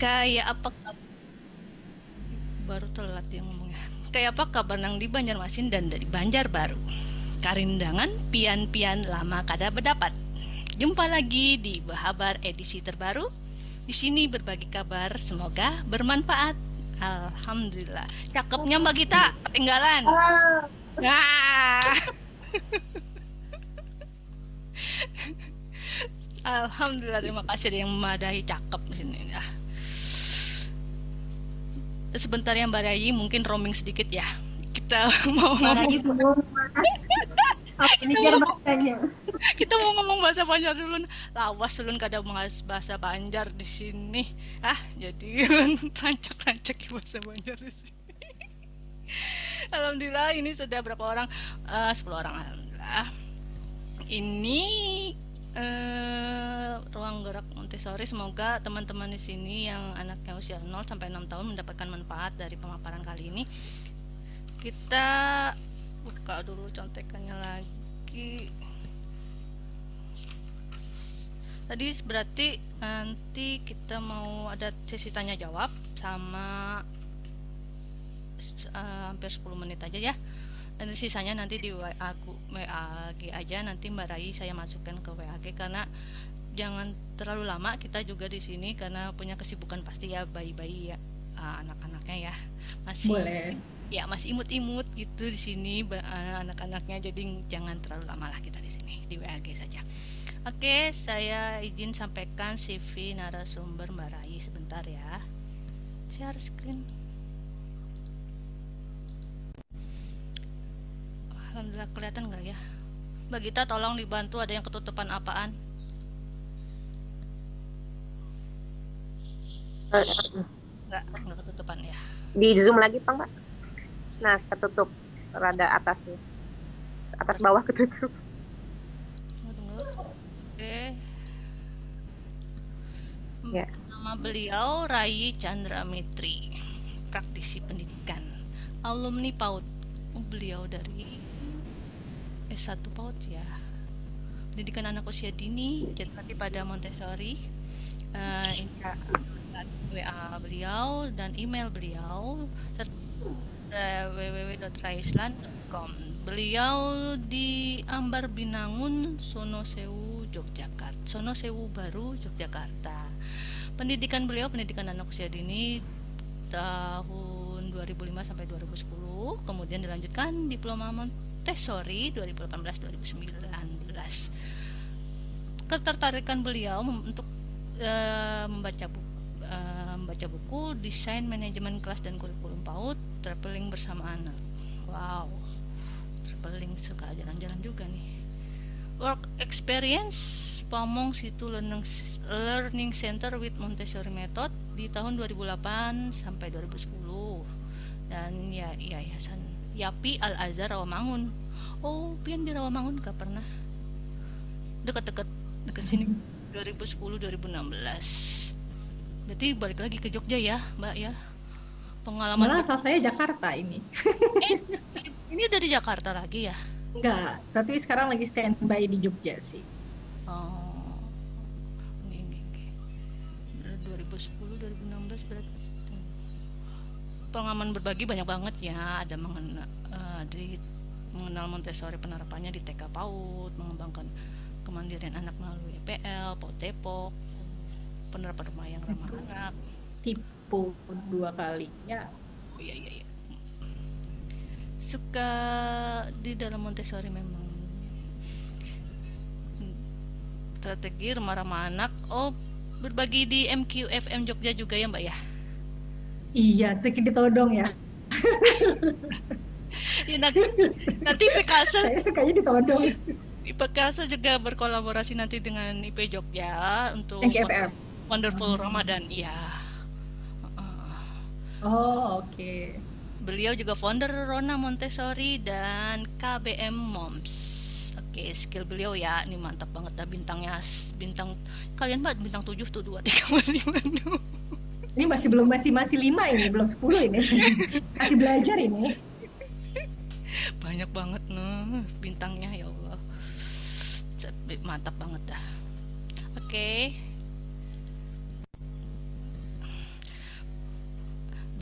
Kayak apa baru telat yang ngomongnya. Kayak apa kabar nang di Banjarmasin dan dari Banjarbaru. Karindangan pian-pian lama kada berdapat. Jumpa lagi di Bahabar edisi terbaru. Di sini berbagi kabar, semoga bermanfaat. Alhamdulillah. Cakepnya Mbak Gita, ketinggalan. Ah, Nah, Alhamdulillah terima kasih ada yang memadahi cakep di sini. Nah, sebentar ya Mbak Rayi, mungkin roaming sedikit ya. Kita mau ngomong Barangnya belum. Apa ini jar bahasanya? kita mau ngomong bahasa Banjar dulu. Lawas ulun kada bahasa Banjar di sini. Jadi rancak-rancak bahasa Banjar di sini. Alhamdulillah ini sudah berapa orang? 10 orang alhamdulillah. Ini ruang gerak Montessori, semoga teman-teman di sini yang anaknya usia 0 sampai 6 tahun mendapatkan manfaat dari pemaparan kali ini. Kita buka dulu contekannya lagi. Tadi berarti nanti kita mau ada sesi tanya jawab sama hampir 10 menit aja ya. Dan sisanya nanti di WAG aja, nanti Mbak Rai saya masukkan ke WAG karena jangan terlalu lama kita juga di sini karena punya kesibukan pasti ya bayi-bayi ya, anak-anaknya ya masih Boleh. masih imut-imut gitu di sini anak-anaknya, jadi jangan terlalu lama lah kita di sini di WAG saja. Oke, saya izin sampaikan CV narasumber Mbak Rai sebentar ya. Share screen. Alhamdulillah kelihatan nggak ya? Mbak Gita tolong dibantu, ada yang ketutupan apaan? Nggak ketutupan ya. Di zoom lagi Pak, Mbak. Nah, ketutup rada atasnya. Atas bawah ketutup. Tunggu. Oke. Ya. Nama beliau Rai Chandra Mitri, praktisi pendidikan, alumni PAUD. Beliau dari S1 PAUD ya. Pendidikan anak usia dini, jadi pada Montessori. WA beliau dan email beliau www.raislan.com. Beliau di Ambar Binangun, Sonosewu, Yogyakarta. Sonosewu Baru, Yogyakarta. Pendidikan beliau pendidikan anak usia dini tahun 2005 sampai 2010, kemudian dilanjutkan diploma Montessori 2018-2019. Ketertarikan beliau untuk membaca buku desain manajemen kelas dan kurikulum PAUD, traveling bersama anak. Wow, traveling suka jalan-jalan juga nih. Work experience Pamong Situ Learning Center with Montessori Method di tahun 2008 sampai 2010, dan ya yayasan Yapi Al Azhar Rawamangun. Oh, pian di Rawamangun gak pernah, dekat-dekat sini. 2010-2016. Berarti balik lagi ke Jogja ya, Mbak ya. Pengalaman Malah asal saya Jakarta ini. ini dari Jakarta lagi ya. Enggak, tapi sekarang lagi standby di Jogja sih. Oh, ini. 2010-2016 berarti pengalaman berbagi banyak banget ya. Ada mengenal Montessori, penerapannya di TK PAUD, mengembangkan kemandirian anak melalui EPL, PAUD Depok, penerapan rumah yang ramah anak. Tipu 2 kali. Ya, Oh iya. Suka di dalam Montessori memang strategi ramah-ramah anak. Oh, berbagi di MQFM Jogja juga ya Mbak ya. iya, sedikit ditodong ya. Ya nanti PKSL Saya sukanya ditodong. IPKSL juga berkolaborasi nanti dengan IP Jogja untuk NKFM. Wonderful Ramadan. Iya. Oh, oke. Beliau juga founder Rona Montessori dan KBM Moms. Oke, skill beliau ya, ini mantap banget dah bintangnya. Bintang kalian Mbak bintang 7 tuh 2 3 5 6. Ini masih 5 ini, belum 10 ini. Masih belajar ini. Banyak banget nih bintangnya ya Allah. Mantap banget dah. Oke.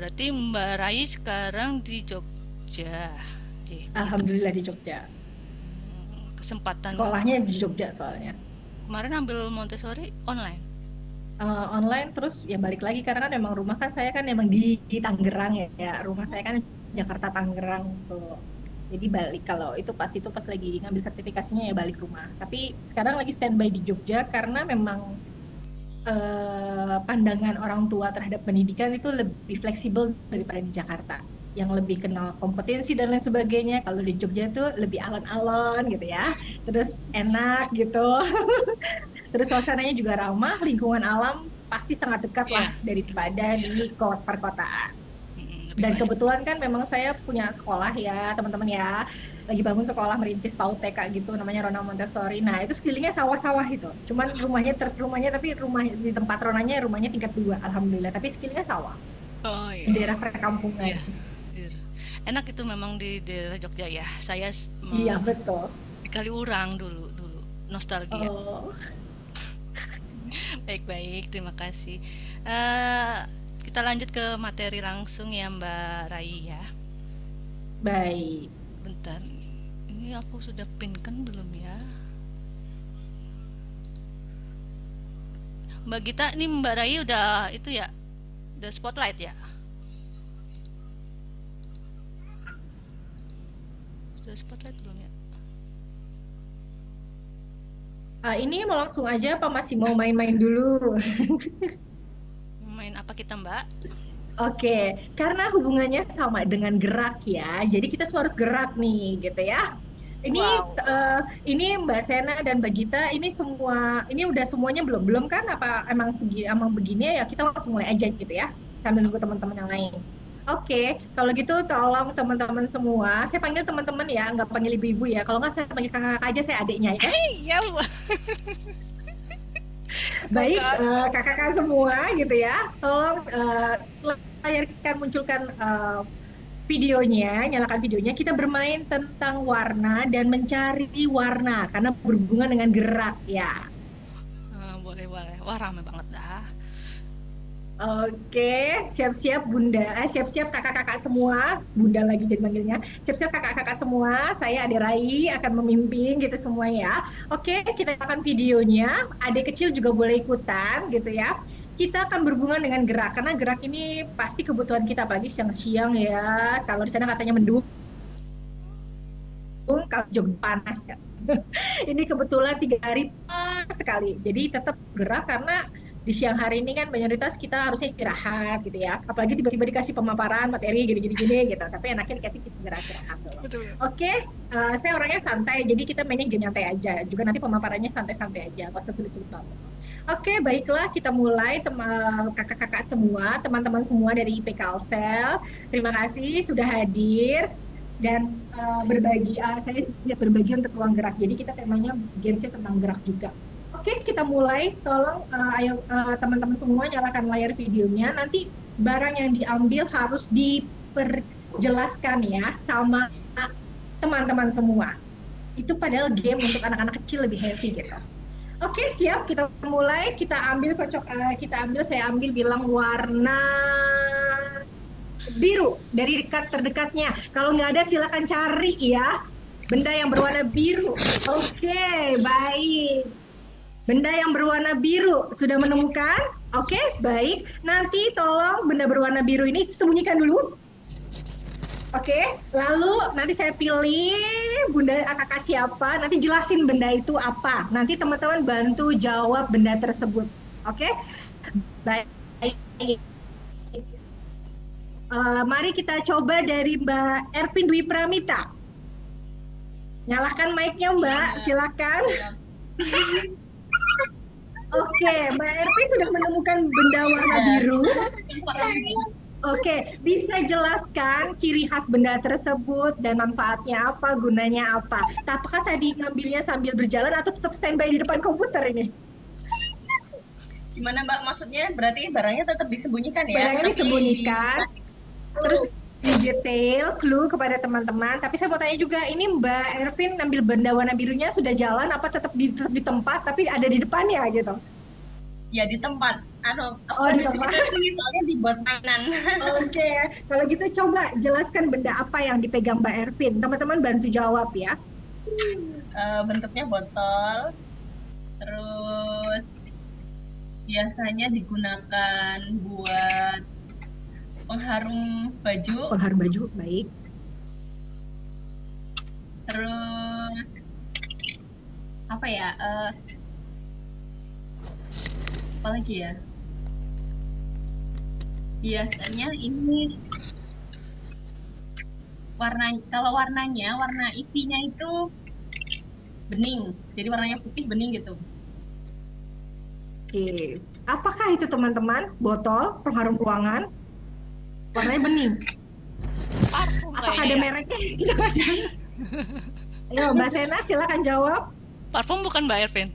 berarti Mbak Rai sekarang di Jogja. Oke, Alhamdulillah di Jogja. kesempatan Sekolahnya di Jogja soalnya. kemarin ambil Montessori online. Online terus ya balik lagi karena kan memang rumah kan saya kan emang di Tangerang ya. Rumah saya kan Jakarta Tangerang tuh. Jadi balik kalau itu pas lagi ngambil sertifikasinya ya balik rumah. Tapi sekarang lagi standby di Jogja karena memang pandangan orang tua terhadap pendidikan itu lebih fleksibel daripada di Jakarta. Yang lebih kenal kompetensi dan lain sebagainya. Kalau di Jogja tuh lebih alon-alon gitu ya. Terus enak gitu. Terus suasananya juga ramah, lingkungan alam pasti sangat dekat lah daripada di perkotaan. Dan kebetulan kan memang saya punya sekolah ya teman-teman ya, lagi bangun sekolah merintis PAUD TK gitu namanya Rona Montessori. Nah itu sekelilingnya sawah-sawah itu, cuman rumahnya tapi rumah di tempat Ronanya rumahnya tingkat 2 alhamdulillah, tapi sekelilingnya sawah. Oh Di daerah perkampungan. Iya. Enak itu memang di daerah Jogja ya. Saya Iya betul. di Kaliurang dulu nostalgia. Oh. Baik, terima kasih. Kita lanjut ke materi langsung ya Mbak Rai ya. Baik. Bentar, ini aku sudah pinkan belum ya? Mbak Gita, ini Mbak Rai udah itu ya? Udah spotlight ya? Sudah spotlight belum ya? Ini mau langsung aja apa masih mau main-main dulu? Main apa kita Mbak? Oke, karena hubungannya sama dengan gerak ya, jadi kita semua harus gerak nih, gitu ya. Ini ini Mbak Sena dan Mbak Gita, ini udah semuanya belum kan? Apa emang begini ya? Kita langsung mulai aja gitu ya, sambil nunggu teman-teman yang lain. Oke, kalau gitu tolong teman-teman semua, saya panggil teman-teman ya, nggak panggil ibu-ibu ya. Kalau nggak saya panggil kakak aja, saya adiknya ya. Iya Bu. Baik, kakak-kakak semua gitu ya, tolong munculkan videonya, nyalakan videonya. Kita bermain tentang warna dan mencari warna karena berhubungan dengan gerak ya. Boleh. Wah rame banget dah. Oke, siap-siap Bunda, siap-siap kakak-kakak semua, Bunda lagi jadi manggilnya. Siap-siap kakak-kakak semua, saya Ade Rai akan memimpin gitu semua ya. Oke, kita akan videonya, adik kecil juga boleh ikutan gitu ya. Kita akan berhubungan dengan gerak, karena gerak ini pasti kebutuhan kita, apalagi siang-siang ya. Kalau di sana katanya mendung, kalau Jogja panas ya. Ini kebetulan 3 hari panas sekali, jadi tetap gerak karena di siang hari ini kan mayoritas kita harusnya istirahat gitu ya, apalagi tiba-tiba dikasih pemaparan materi gini gitu, tapi enaknya dikasih istirahat dulu. Oke, saya orangnya santai, jadi kita mainnya game nyantai aja, juga nanti pemaparannya santai-santai aja, nggak usah sulit-sulit banget. Oke, baiklah kita mulai kakak-kakak semua, teman-teman semua dari IP Kalsel, terima kasih sudah hadir dan berbagi, saya berbagi untuk ruang gerak, jadi kita temanya gamesnya tentang gerak juga. Oke, kita mulai. Tolong ayo teman-teman semua nyalakan layar videonya. Nanti barang yang diambil harus diperjelaskan ya sama teman-teman semua. Itu padahal game untuk anak-anak kecil lebih heavy gitu. Oke, siap. Kita mulai. Saya ambil bilang warna biru dari dekat terdekatnya. Kalau nggak ada silakan cari ya. Benda yang berwarna biru. Oke, baik. Benda yang berwarna biru, sudah menemukan? Oke, baik. Nanti tolong benda berwarna biru ini sembunyikan dulu. Oke, lalu nanti saya pilih bunda kakak siapa, nanti jelasin benda itu apa. Nanti teman-teman bantu jawab benda tersebut. Oke? Baik. Mari kita coba dari Mbak Ervin Dwi Pramita. Nyalakan mic-nya Mbak, silakan. Oke, Mbak Ervin sudah menemukan benda warna biru. Oke, bisa jelaskan ciri khas benda tersebut dan manfaatnya apa, gunanya apa? Apakah tadi ngambilnya sambil berjalan atau tetap standby di depan komputer ini? Gimana Mbak, maksudnya berarti barangnya tetap disembunyikan ya? Barangnya disembunyikan, terus di detail, clue kepada teman-teman. Tapi saya mau tanya juga, ini Mbak Ervin ambil benda warna birunya sudah jalan apa tetap di tempat tapi ada di depannya gitu? Oh, berarti tetap di tempat ya? Oke, lalu nanti saya pilih bunda kakak siapa, nanti jelasin benda itu apa. Nanti teman-teman bantu jawab benda tersebut. Oke, baik. Mbak Ervin sudah menemukan benda warna birunya, sudah jalan apa tetap di tempat tapi ada di depannya gitu? Ya di tempat. Oh, di Permisi tempat. kita sini soalnya dibuat mainan. Oke, kalau gitu coba jelaskan benda apa yang dipegang Mbak Ervin. Teman-teman bantu jawab ya. Bentuknya botol. Terus biasanya digunakan buat pengharum baju. Pengharum baju, baik. Terus apa ya? Apa lagi ya? Biasanya ini warna isinya itu bening. Jadi warnanya putih bening gitu. Oke. Apakah itu teman-teman? Botol pengharum ruangan, warnanya bening. Parfum Apakah ada kayaknya ya. mereknya? Ayo, Mbak Sena, silakan jawab. Parfum bukan Mbak Ervin?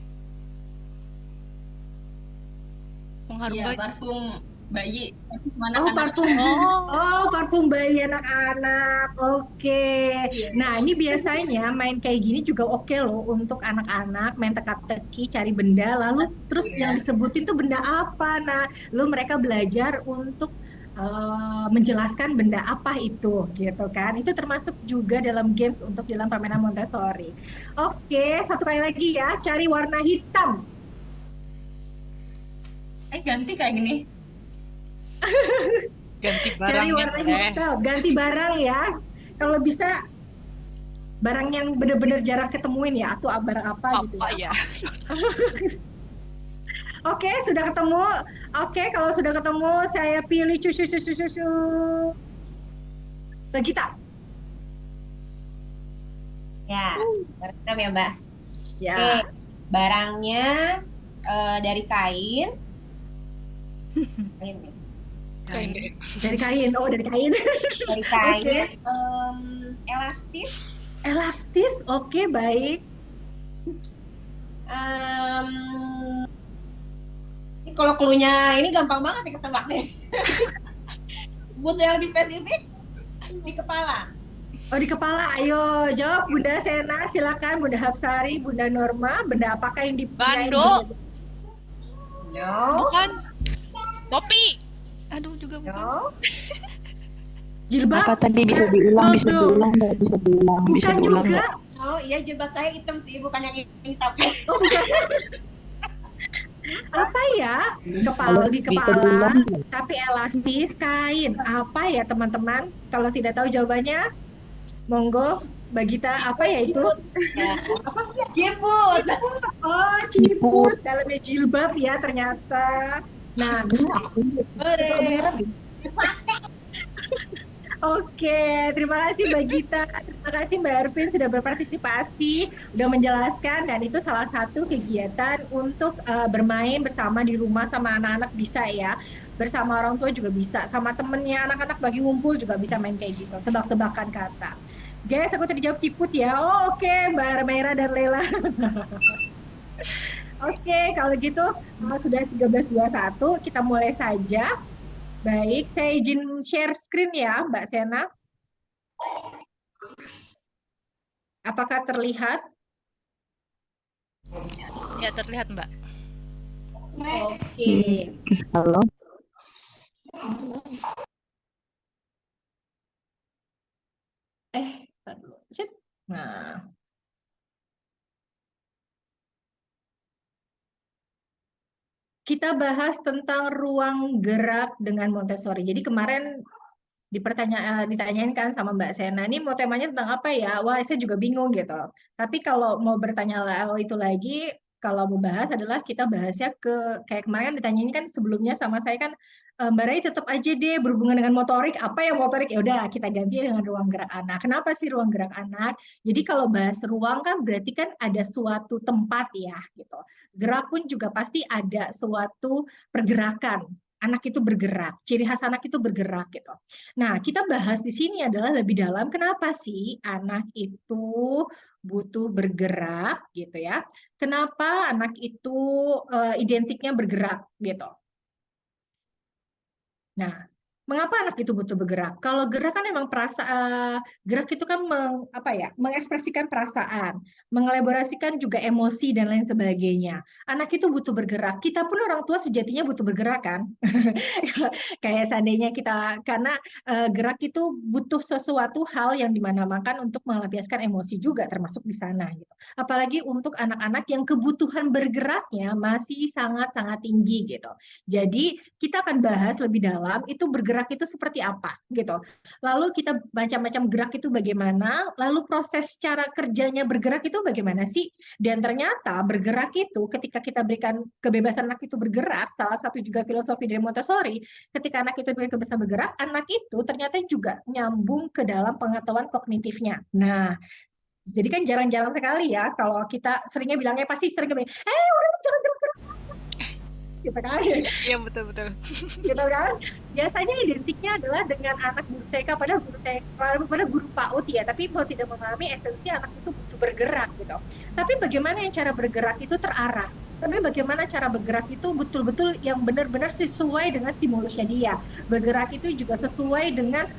Pengharum Iya, baju. parfum bayi. Mana Oh, kan parfum. Oh, Oh, parfum bayi anak-anak. Oke. Iya. Nah, ini biasanya main kayak gini juga oke loh untuk anak-anak main teka-teki, cari benda, lalu terus yang Iya. disebutin tuh benda apa. Nah, lalu mereka belajar untuk menjelaskan benda apa itu, gitu kan. Itu termasuk juga dalam games untuk dalam permainan Montessori. Oke, satu kali lagi ya, cari warna hitam. Ganti kayak gini. ganti Cari barangnya warna boleh. hitam, ganti barang ya. Kalau bisa barang yang benar-benar jarang ketemuin ya, atau barang apa gitu Apa ya. ya? Oke, sudah ketemu. Oke, kalau sudah ketemu, saya pilih cucu cucu cucu. Bagita. Ya, merekam ya, Mbak. Ya. Oke, barangnya dari kain. Kain ya? Kain deh. Dari kain. Oh, dari kain. Dari kain. Oke. Elastis. Elastis. Oke, baik. Em, ini kalau clue-nya ini gampang banget ya ketebak deh. Butuh yang lebih spesifik di kepala. Oh, di kepala. Ayo, jawab Bunda Sena. Silakan Bunda Hapsari, Bunda Norma. Benda apakah yang dipunyai? Bando. No. Bukan. Topi. Aduh, juga bukan. No. Jilbab. Apa tadi bisa diulang, bisa Aduh. diulang, nggak bisa diulang, bisa Bukan diulang juga. nggak? Oh iya, jilbab saya hitam sih, bukan yang ini tapi. Oh, bukan. Apa ya? Kepala di Bisa kepala, diulang nggak? tapi elastis, kain. Apa ya teman-teman? Kalau tidak tahu jawabannya, monggo. Bagita, apa ya itu? Ya. Jiput. Oh, ciput. Dalamnya jilbab ya ternyata. Nah, oke, terima kasih Mbak Gita, terima kasih Mbak Ervin sudah berpartisipasi, sudah menjelaskan, dan itu salah satu kegiatan untuk bermain bersama di rumah sama anak-anak bisa ya, bersama orang tua juga bisa, sama temennya anak-anak bagi ngumpul juga bisa main kayak gitu, tebak-tebakan kata. Guys, aku tadi jawab ciput ya. Oh, oke, Mbak Mera dan Lela. Oke, kalau gitu sudah 13.21, kita mulai saja. Baik, saya izin share screen ya, Mbak Sena. Apakah terlihat? Ya, terlihat, Mbak. Oke. Halo, Ntar dulu. Sip. Nah, kita bahas tentang ruang gerak dengan Montessori. Jadi kemarin ditanyain kan sama Mbak Sena, ini mau temanya tentang apa ya? Wah, saya juga bingung gitu. Tapi kalau mau bertanya itu lagi, kalau mau bahas adalah kita bahasnya kayak kemarin kan ditanyain kan sebelumnya sama saya kan, Mbak Rai tetap aja deh berhubungan dengan motorik. Apa yang motorik? Ya udah kita ganti dengan ruang gerak anak. Kenapa sih ruang gerak anak? Jadi kalau bahas ruang kan berarti kan ada suatu tempat ya gitu. Gerak pun juga pasti ada suatu pergerakan. Anak itu bergerak, ciri khas anak itu bergerak gitu. Nah, kita bahas di sini adalah lebih dalam kenapa sih anak itu butuh bergerak gitu ya. Kenapa anak itu identiknya bergerak gitu. Nah, Mengapa anak itu butuh bergerak? Kalau gerak kan memang gerak itu kan mengekspresikan perasaan, mengelaborasikan juga emosi dan lain sebagainya. Anak itu butuh bergerak. Kita pun orang tua sejatinya butuh bergerak kan. Kayak seandainya kita karena gerak itu butuh sesuatu hal yang dimana-makan untuk melampiaskan emosi juga termasuk di sana gitu. Apalagi untuk anak-anak yang kebutuhan bergeraknya masih sangat-sangat tinggi gitu. Jadi kita akan bahas lebih dalam itu bergerak itu seperti apa gitu. Lalu kita macam-macam gerak itu bagaimana, lalu proses cara kerjanya bergerak itu bagaimana sih? Dan ternyata bergerak itu ketika kita berikan kebebasan anak itu bergerak, salah satu juga filosofi dari Montessori, ketika anak itu diberikan kebebasan bergerak, anak itu ternyata juga nyambung ke dalam pengetahuan kognitifnya. Nah, jadi kan jarang-jarang sekali ya kalau kita seringnya bilangnya pasti sering bilang, udah jangan gerak gitu kan. Iya betul-betul. Gitu kan. Biasanya identiknya adalah dengan anak guru TK pada guru PAUD ya, tapi mau tidak memahami esensi anak itu butuh bergerak gitu. Tapi bagaimana yang cara bergerak itu terarah? Tapi bagaimana cara bergerak itu betul-betul yang benar-benar sesuai dengan stimulusnya dia. Bergerak itu juga sesuai dengan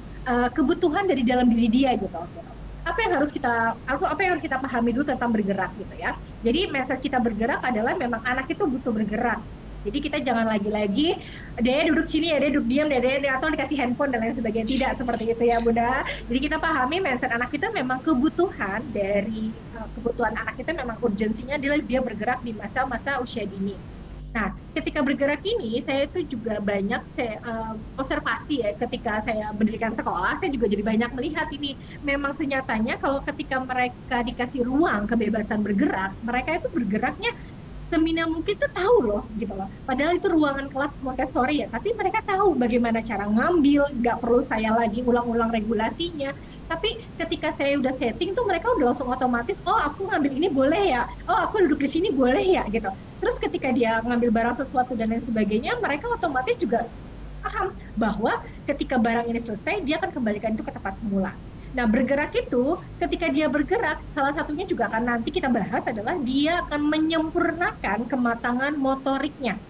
kebutuhan dari dalam diri dia gitu. Apa yang harus kita pahami dulu tentang bergerak gitu ya. Jadi mindset kita bergerak adalah memang anak itu butuh bergerak. Jadi kita jangan lagi-lagi dia duduk sini ya, dia duduk diam dia atau dikasih handphone dan lain sebagainya. Tidak seperti itu ya Bunda. Jadi kita pahami mindset anak kita memang kebutuhan dari kebutuhan anak kita memang urgensinya adalah dia bergerak di masa-masa usia dini. Nah, ketika bergerak ini saya itu juga banyak observasi ya ketika saya mendirikan sekolah, saya juga jadi banyak melihat ini memang senyatanya kalau ketika mereka dikasih ruang kebebasan bergerak, mereka itu bergeraknya semina mungkin tuh tahu loh gitu loh. Padahal itu ruangan kelas Montessori ya, tapi mereka tahu bagaimana cara ngambil, nggak perlu saya lagi ulang-ulang regulasinya. Tapi ketika saya udah setting tuh mereka udah langsung otomatis, oh aku ngambil ini boleh ya, oh aku duduk di sini boleh ya gitu. Terus ketika dia ngambil barang sesuatu dan lain sebagainya, mereka otomatis juga paham bahwa ketika barang ini selesai, dia akan kembalikan itu ke tempat semula. Nah, bergerak itu, ketika dia bergerak, salah satunya juga akan nanti kita bahas adalah dia akan menyempurnakan kematangan motoriknya.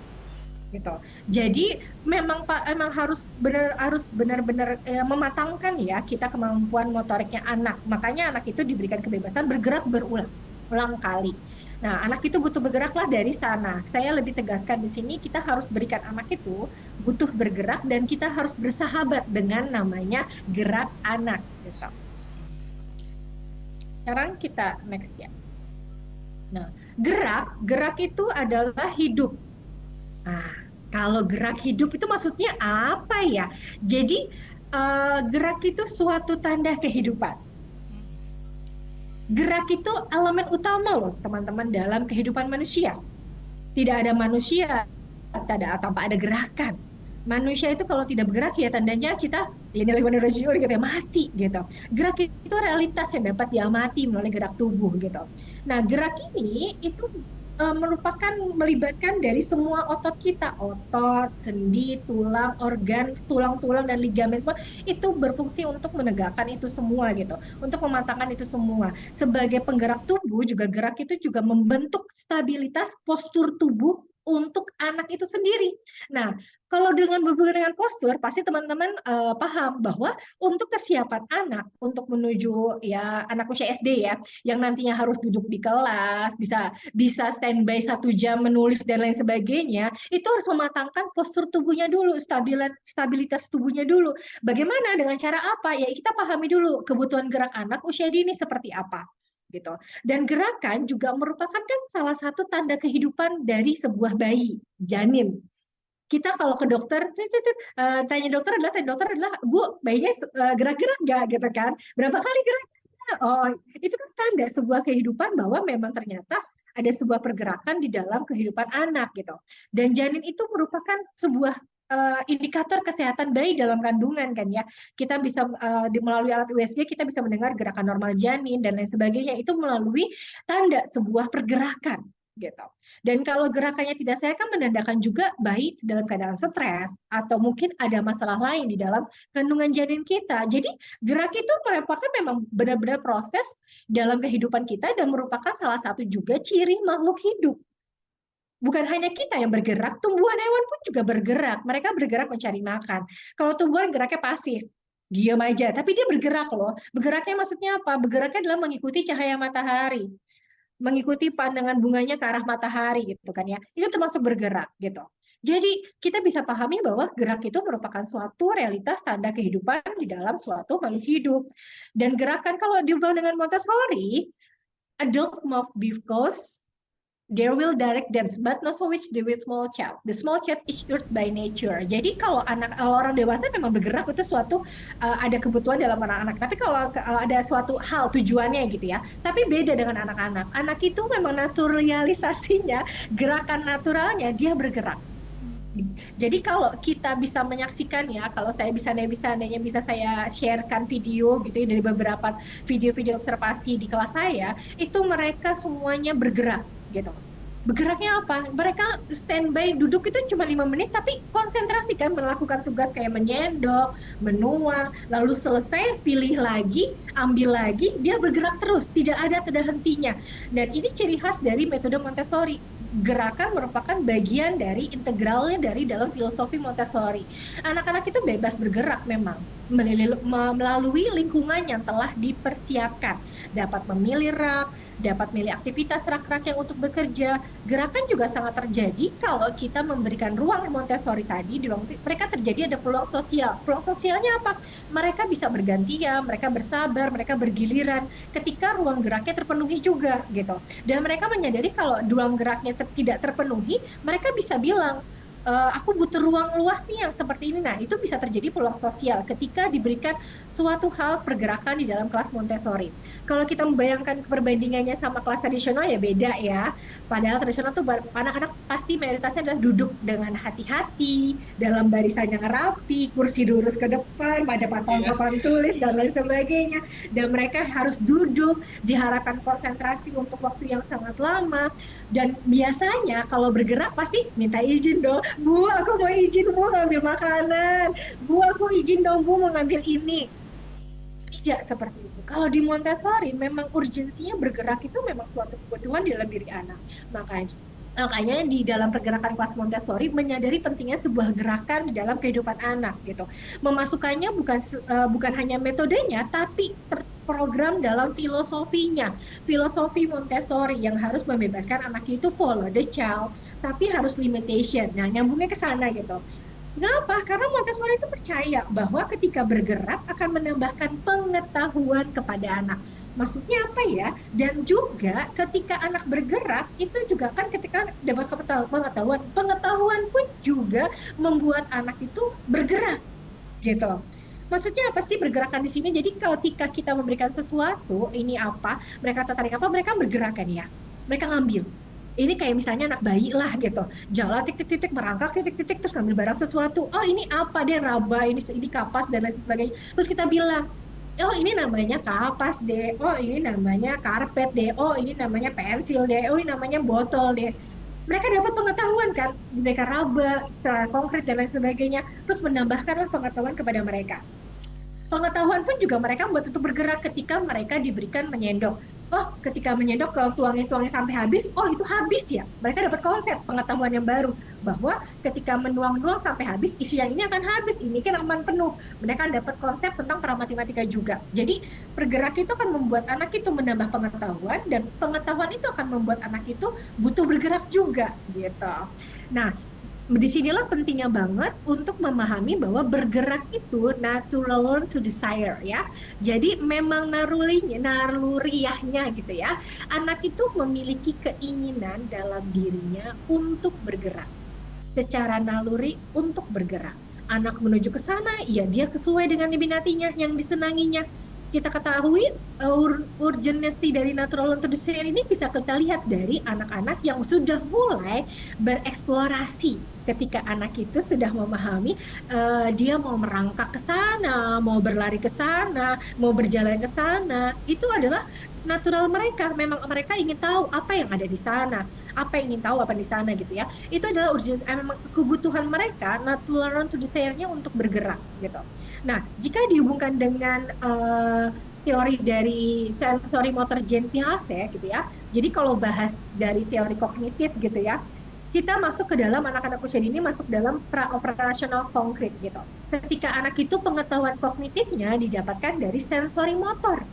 Gitu. Jadi memang harus benar-benar mematangkan ya kita kemampuan motoriknya anak. Makanya anak itu diberikan kebebasan bergerak berulang kali. Nah, anak itu butuh bergeraklah dari sana. Saya lebih tegaskan di sini kita harus berikan anak itu butuh bergerak dan kita harus bersahabat dengan namanya gerak anak. Gitu. Sekarang kita next ya. Nah, gerak itu adalah hidup. Nah, kalau gerak hidup itu maksudnya apa ya? Jadi gerak itu suatu tanda kehidupan. Gerak itu elemen utama loh teman-teman dalam kehidupan manusia. Tidak ada manusia tanpa ada gerakan. Manusia itu kalau tidak bergerak ya tandanya kita ini gitu ya mati gitu. Gerak itu realitas yang dapat diamati melalui gerak tubuh gitu. Nah, gerak ini itu merupakan melibatkan dari semua otot kita, otot, sendi, tulang, organ, tulang-tulang dan ligamen semua itu berfungsi untuk menegakkan itu semua gitu, untuk mematangkan itu semua. Sebagai penggerak tubuh juga gerak itu juga membentuk stabilitas postur tubuh untuk anak itu sendiri. Nah, kalau berhubungan dengan postur, pasti teman-teman paham bahwa untuk kesiapan anak untuk menuju ya anak usia SD ya, yang nantinya harus duduk di kelas, bisa standby 1 jam menulis dan lain sebagainya, itu harus mematangkan postur tubuhnya dulu, stabilitas tubuhnya dulu. Bagaimana dengan cara apa? Ya kita pahami dulu kebutuhan gerak anak usia dini seperti apa. Gitu. Dan gerakan juga merupakan kan salah satu tanda kehidupan dari sebuah bayi, janin. Kita kalau ke dokter, tanya dokter adalah, Bu, bayinya gerak-gerak nggak gitu kan? Berapa kali gerak? Oh, itu kan tanda sebuah kehidupan bahwa memang ternyata ada sebuah pergerakan di dalam kehidupan anak gitu. Dan janin itu merupakan sebuah indikator kesehatan bayi dalam kandungan kan ya. Kita bisa melalui alat USG kita bisa mendengar gerakan normal janin dan lain sebagainya itu melalui tanda sebuah pergerakan gitu. Dan kalau gerakannya tidak sehat kan menandakan juga bayi dalam keadaan stres atau mungkin ada masalah lain di dalam kandungan janin kita. Jadi gerak itu merupakan memang benar-benar proses dalam kehidupan kita dan merupakan salah satu juga ciri makhluk hidup. Bukan hanya kita yang bergerak, tumbuhan hewan pun juga bergerak. Mereka bergerak mencari makan. Kalau tumbuhan geraknya pasif, diam aja. Tapi dia bergerak loh. Bergeraknya maksudnya apa? Bergeraknya adalah mengikuti cahaya matahari, mengikuti pandangan bunganya ke arah matahari gitu kan ya. Itu termasuk bergerak gitu. Jadi kita bisa pahami bahwa gerak itu merupakan suatu realitas tanda kehidupan di dalam suatu makhluk hidup. Dan gerakan kalau diubah dengan Montessori, adult move because there will direct them, but not so much the small child. The small child is urged by nature. Jadi kalau orang dewasa memang bergerak itu suatu ada kebutuhan dalam anak-anak. Tapi kalau ada suatu hal tujuannya gitu ya. Tapi beda dengan anak-anak. Anak itu memang naturalisasinya, gerakan naturalnya dia bergerak. Jadi kalau kita bisa menyaksikan ya, kalau saya bisa saya sharekan video gitu ya, dari beberapa video-video observasi di kelas saya, itu mereka semuanya bergerak gitu. Bergeraknya apa? Mereka standby duduk itu cuma 5 menit, tapi konsentrasi kan melakukan tugas kayak menyendok, menuang, lalu selesai pilih lagi, ambil lagi, dia bergerak terus, tidak ada hentinya. Dan ini ciri khas dari metode Montessori. Gerakan merupakan bagian dari integralnya dari dalam filosofi Montessori. Anak-anak itu bebas bergerak memang melalui lingkungan yang telah dipersiapkan. Dapat memilih rak, dapat memilih aktivitas rak-rak yang untuk bekerja. Gerakan juga sangat terjadi kalau kita memberikan ruang Montessori tadi, di ruang mereka terjadi ada peluang sosial. Peluang sosialnya apa? Mereka bisa bergantian, mereka bersabar, mereka bergiliran ketika ruang geraknya terpenuhi juga gitu. Dan mereka menyadari kalau ruang geraknya tidak terpenuhi, mereka bisa bilang, aku butuh ruang luas nih yang seperti ini. Nah, itu bisa terjadi peluang sosial ketika diberikan suatu hal pergerakan di dalam kelas Montessori. Kalau kita membayangkan perbandingannya sama kelas tradisional ya beda ya. Padahal tradisional tuh anak-anak pasti mayoritasnya adalah duduk dengan hati-hati, dalam barisan yang rapi, kursi lurus ke depan, ada papan tulis dan lain sebagainya. Dan mereka harus duduk, diharapkan konsentrasi untuk waktu yang sangat lama. Dan biasanya kalau bergerak pasti minta izin dong. Bu, aku mau izin, Bu, ngambil makanan. Bu, aku izin dong, Bu, mau ngambil ini. Tidak seperti itu. Kalau di Montessori, memang urgensinya bergerak itu memang suatu kebutuhan di dalam diri anak. Makanya di dalam pergerakan kelas Montessori menyadari pentingnya sebuah gerakan di dalam kehidupan anak gitu. Memasukkannya bukan hanya metodenya, tapi terprogram dalam filosofinya. Filosofi Montessori yang harus membebaskan anak itu follow the child, tapi harus limitation. Nah, nyambungnya ke sana gitu. Kenapa? Karena Montessori itu percaya bahwa ketika bergerak akan menambahkan pengetahuan kepada anak. Maksudnya apa ya? Dan juga ketika anak bergerak, itu juga kan ketika dapat pengetahuan. Pengetahuan pun juga membuat anak itu bergerak, gitu. Maksudnya apa sih pergerakan di sini? Jadi ketika kita memberikan sesuatu, ini apa, mereka tertarik apa, mereka bergerak kan ya. Mereka ngambil. Ini kayak misalnya anak bayi lah gitu, jalan titik-titik, merangkak titik-titik, terus ngambil barang sesuatu. Oh ini apa, dia raba, ini kapas dan lain sebagainya. Terus kita bilang, oh ini namanya kapas deh, oh ini namanya karpet deh, oh ini namanya pensil deh, oh ini namanya botol deh. Mereka dapat pengetahuan kan, mereka raba secara konkret dan lain sebagainya, terus menambahkan pengetahuan kepada mereka. Pengetahuan pun juga mereka membuat itu bergerak ketika mereka diberikan menyendok. Oh, ketika menyendok kalau tuangnya sampai habis, oh itu habis ya. Mereka dapat konsep pengetahuan yang baru bahwa ketika menuang sampai habis, isian ini akan habis, ini kan aman penuh. Mereka dapat konsep tentang matematika juga. Jadi pergerak itu akan membuat anak itu menambah pengetahuan dan pengetahuan itu akan membuat anak itu butuh bergerak juga gitu. Nah, disinilah pentingnya banget untuk memahami bahwa bergerak itu natural learn to desire ya. Jadi memang naluriahnya gitu ya. Anak itu memiliki keinginan dalam dirinya untuk bergerak. Secara naluri untuk bergerak. Anak menuju ke sana, ya dia sesuai dengan diminatinya, yang disenanginya. Kita ketahui urgency dari natural learn to desire ini bisa kita lihat dari anak-anak yang sudah mulai bereksplorasi. Ketika anak itu sudah memahami dia mau merangkak ke sana, mau berlari ke sana, mau berjalan ke sana, itu adalah natural mereka. Memang mereka ingin tahu apa yang ada di sana, apa yang ingin tahu apa di sana gitu ya. Itu adalah memang kebutuhan mereka, natural learn to desire-nya untuk bergerak gitu. Nah, jika dihubungkan dengan teori dari sensory motor gen Piaget gitu ya. Jadi kalau bahas dari teori kognitif gitu ya, kita masuk ke dalam anak-anak usia dini masuk dalam pra-operasional konkret gitu. Ketika anak itu pengetahuan kognitifnya didapatkan dari sensori motor.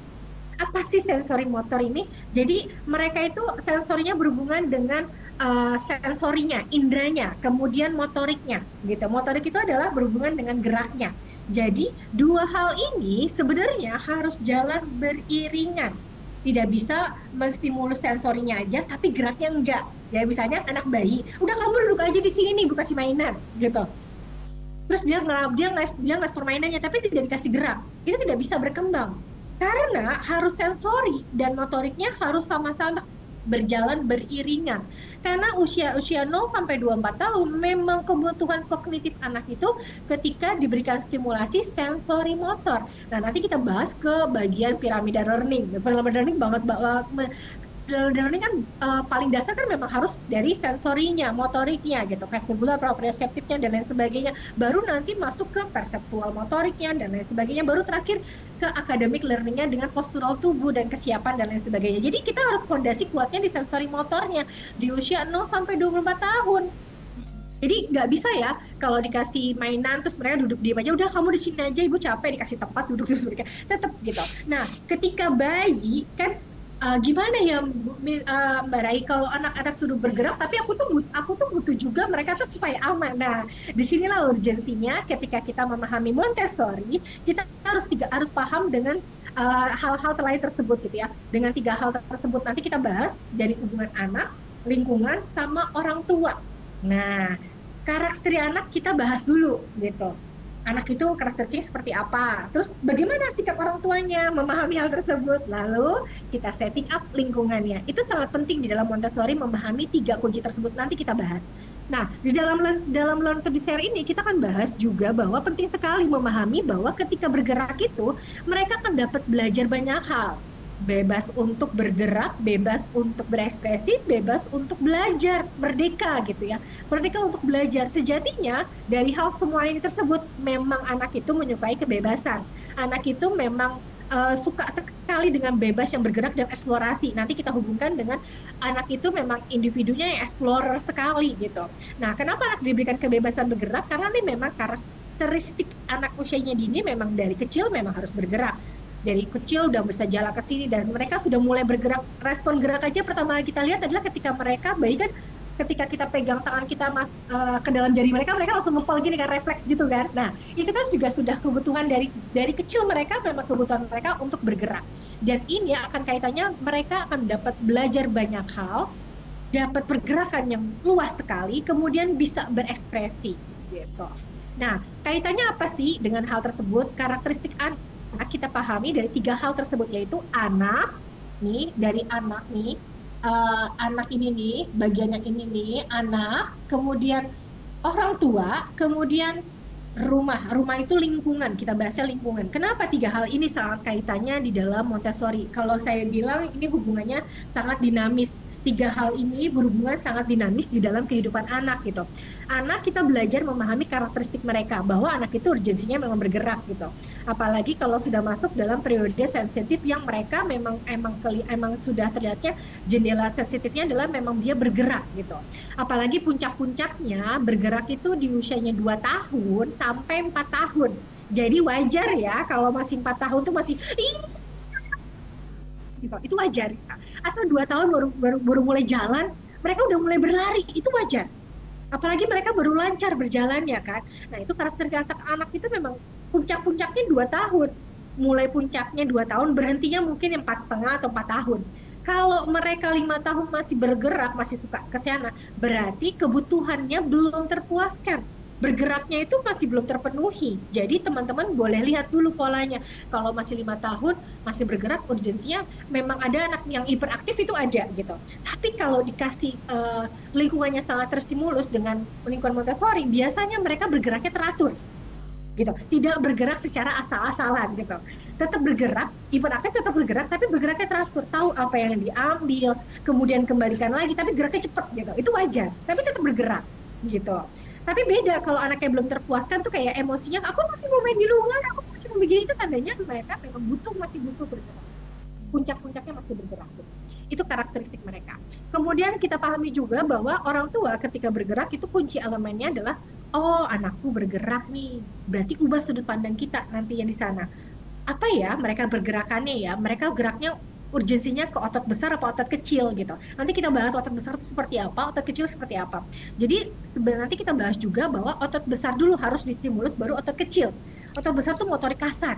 Apa sih sensori motor ini? Jadi mereka itu sensorinya berhubungan dengan sensorinya, indranya, kemudian motoriknya gitu. Motorik itu adalah berhubungan dengan geraknya. Jadi dua hal ini sebenarnya harus jalan beriringan. Tidak bisa menstimulus sensorinya aja, tapi geraknya enggak. Ya misalnya anak bayi, udah kamu duduk aja di sini nih, buka si mainan gitu. Terus dia nggak permainannya, tapi tidak dikasih gerak. Itu tidak bisa berkembang. Karena harus sensori dan motoriknya harus sama-sama berjalan beriringan. Karena usia 0 sampai 24 tahun memang kebutuhan kognitif anak itu ketika diberikan stimulasi sensori motor. Nah, nanti kita bahas ke bagian piramida learning. Piramida learning learning kan paling dasar kan memang harus dari sensorinya, motoriknya gitu, vestibular, proprioseptifnya dan lain sebagainya. Baru nanti masuk ke perseptual motoriknya dan lain sebagainya. Baru terakhir ke academic learningnya dengan postural tubuh dan kesiapan dan lain sebagainya. Jadi kita harus fondasi kuatnya di sensori motornya di usia 0 sampai 24 tahun. Jadi nggak bisa ya kalau dikasih mainan terus mereka duduk diam aja, udah kamu di sini aja, ibu capek, dikasih tempat duduk terus mereka tetap gitu. Nah, ketika bayi kan gimana ya Mbak Rai, kalau anak-anak suruh bergerak tapi aku tuh butuh juga mereka tuh supaya aman. Nah, disinilah urgensinya ketika kita memahami Montessori, kita harus paham dengan hal-hal terlain tersebut gitu ya. Dengan 3 hal tersebut nanti kita bahas dari hubungan anak, lingkungan, sama orang tua. Nah, karakter anak kita bahas dulu gitu. Anak itu karakternya seperti apa, terus bagaimana sikap orang tuanya memahami hal tersebut, lalu kita setting up lingkungannya. Itu sangat penting di dalam Montessori, memahami 3 kunci tersebut, nanti kita bahas. Nah, di dalam Learn to be Share ini kita akan bahas juga bahwa penting sekali memahami bahwa ketika bergerak itu mereka akan dapat belajar banyak hal. Bebas untuk bergerak, bebas untuk berekspresi, bebas untuk belajar, merdeka gitu ya. Merdeka untuk belajar. Sejatinya dari hal semua ini tersebut memang anak itu menyukai kebebasan. Anak itu memang suka sekali dengan bebas yang bergerak dan eksplorasi. Nanti kita hubungkan dengan anak itu memang individunya yang explorer sekali gitu. Nah, kenapa anak diberikan kebebasan bergerak? Karena ini memang karakteristik anak usianya dini memang dari kecil memang harus bergerak. Dari kecil udah bisa jalan ke sini dan mereka sudah mulai bergerak. Respon gerak aja pertama kita lihat adalah ketika mereka bayi kan, ketika kita pegang tangan kita ke dalam jari mereka langsung ngepel gini kan, refleks gitu kan. Nah, itu kan juga sudah kebutuhan dari kecil mereka, memang kebutuhan mereka untuk bergerak. Dan ini akan kaitannya mereka akan dapat belajar banyak hal, dapat pergerakan yang luas sekali, kemudian bisa berekspresi gitu. Nah, kaitannya apa sih dengan hal tersebut? Karakteristik anak kita pahami dari 3 hal tersebut, yaitu anak nih, dari anak nih, anak ini nih, bagian yang ini nih, anak, kemudian orang tua, kemudian rumah itu lingkungan, kita bahasnya lingkungan. Kenapa 3 hal ini sangat kaitannya di dalam Montessori? Kalau saya bilang ini hubungannya sangat dinamis. 3 hal ini berhubungan sangat dinamis di dalam kehidupan anak gitu. Anak kita belajar memahami karakteristik mereka, bahwa anak itu urgensinya memang bergerak gitu. Apalagi kalau sudah masuk dalam periode sensitif yang mereka memang sudah terlihatnya jendela sensitifnya adalah memang dia bergerak gitu. Apalagi puncak-puncaknya bergerak itu di usianya 2 tahun sampai 4 tahun. Jadi wajar ya kalau masih 4 tahun tuh masih gitu. Itu wajar. Atau 2 tahun baru mulai jalan, mereka udah mulai berlari, itu wajar. Apalagi mereka baru lancar berjalan ya kan. Nah, itu karakteristik anak itu memang puncak-puncaknya 2 tahun. Mulai puncaknya 2 tahun, berhentinya mungkin 4,5 atau 4 tahun. Kalau mereka 5 tahun masih bergerak, masih suka ke sana, berarti kebutuhannya belum terpuaskan. Bergeraknya itu masih belum terpenuhi. Jadi teman-teman boleh lihat dulu polanya. Kalau masih 5 tahun masih bergerak, urgensinya memang ada anak yang hiperaktif itu ada gitu. Tapi kalau dikasih lingkungannya sangat terstimulus dengan lingkungan Montessori, biasanya mereka bergeraknya teratur gitu. Tidak bergerak secara asal-asalan gitu. Tetap bergerak, hiperaktif tetap bergerak, tapi bergeraknya teratur. Tahu apa yang diambil, kemudian kembalikan lagi, tapi geraknya cepat gitu. Itu wajar, tapi tetap bergerak gitu. Tapi beda kalau anaknya belum terpuaskan tuh kayak emosinya, aku masih mau main di luar, aku masih mau begini, itu tandanya mereka memang masih butuh bergerak. Puncak-puncaknya masih bergerak. Gitu. Itu karakteristik mereka. Kemudian kita pahami juga bahwa orang tua ketika bergerak itu kunci elemennya adalah, oh anakku bergerak nih, berarti ubah sudut pandang kita nanti yang di sana. Apa ya mereka bergerakannya ya? Mereka geraknya urgensinya ke otot besar apa otot kecil gitu. Nanti kita bahas otot besar itu seperti apa, otot kecil seperti apa. Jadi sebenarnya nanti kita bahas juga bahwa otot besar dulu harus distimulus baru otot kecil. Otot besar tuh motorik kasar,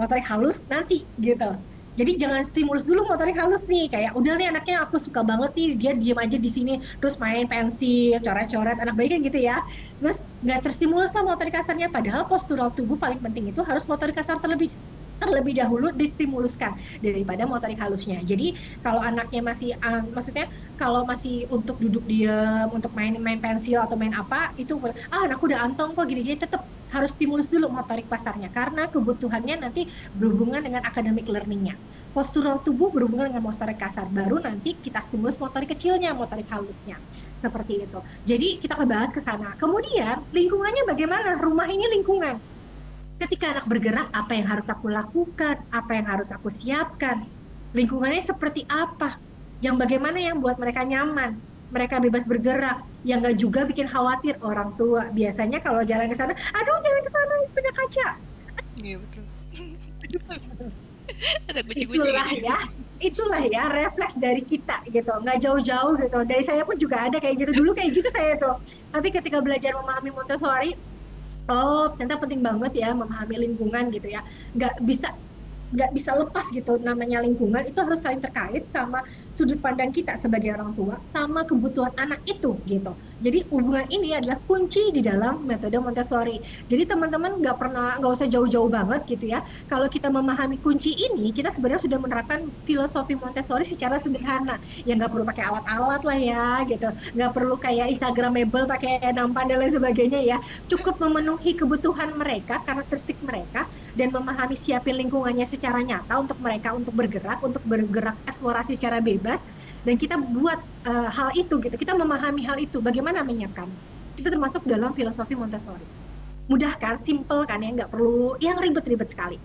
motorik halus nanti gitu. Jadi jangan stimulus dulu motorik halus nih, kayak udah nih anaknya aku suka banget nih dia diem aja di sini terus main pensil, coret-coret, anak bayi kan gitu ya. Terus nggak terstimulus lah motorik kasarnya, padahal postural tubuh paling penting itu harus motorik kasar terlebih dahulu distimuluskan daripada motorik halusnya. Jadi kalau anaknya masih maksudnya kalau masih untuk duduk diam, untuk main pensil atau main apa itu anakku udah antong kok gini-gini, tetap harus stimulus dulu motorik kasarnya karena kebutuhannya nanti berhubungan dengan academic learning-nya. Postural tubuh berhubungan dengan motorik kasar, baru nanti kita stimulus motorik kecilnya, motorik halusnya. Seperti itu. Jadi kita akan bahas ke sana. Kemudian lingkungannya bagaimana? Rumah ini lingkungan. Ketika anak bergerak, apa yang harus aku lakukan? Apa yang harus aku siapkan? Lingkungannya seperti apa? Yang bagaimana yang buat mereka nyaman? Mereka bebas bergerak, yang nggak juga bikin khawatir orang tua. Biasanya kalau jalan ke sana, aduh jangan ke sana, punya kaca. Iya betul. Ada kucing-kucing. Itulah ya refleks dari kita gitu, nggak jauh-jauh gitu. Dari saya pun juga ada kayak gitu dulu, kayak gitu saya tuh. Tapi ketika belajar memahami Montessori, oh ternyata penting banget ya memahami lingkungan gitu ya. Nggak bisa lepas gitu, namanya lingkungan itu harus saling terkait sama sudut pandang kita sebagai orang tua sama kebutuhan anak itu gitu. Jadi hubungan ini adalah kunci di dalam metode Montessori. Jadi teman-teman nggak usah jauh-jauh banget gitu ya. Kalau kita memahami kunci ini, kita sebenarnya sudah menerapkan filosofi Montessori secara sederhana. Ya nggak perlu pakai alat-alat lah ya gitu. Nggak perlu kayak Instagramable pakai nampan dan lain sebagainya ya. Cukup memenuhi kebutuhan mereka, karakteristik mereka, dan memahami siapin lingkungannya secara nyata untuk mereka untuk bergerak eksplorasi secara bebas, dan kita buat hal itu gitu, kita memahami hal itu, bagaimana menyiapkan itu termasuk dalam filosofi Montessori. Mudah kan, simple kan ya, nggak perlu yang ribet-ribet sekali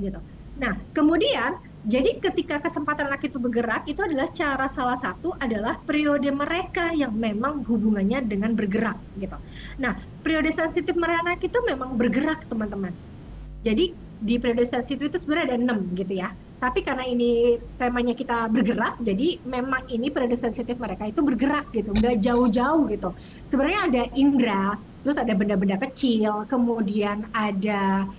gitu. Nah kemudian jadi ketika kesempatan anak itu bergerak itu adalah salah satu adalah periode mereka yang memang hubungannya dengan bergerak gitu. Nah periode sensitif anak itu memang bergerak teman-teman. Jadi di periode sensitif itu sebenarnya ada 6 gitu ya. Tapi karena ini temanya kita bergerak, jadi memang ini periode sensitif mereka itu bergerak gitu, nggak jauh-jauh gitu. Sebenarnya ada indera, terus ada benda-benda kecil, kemudian ada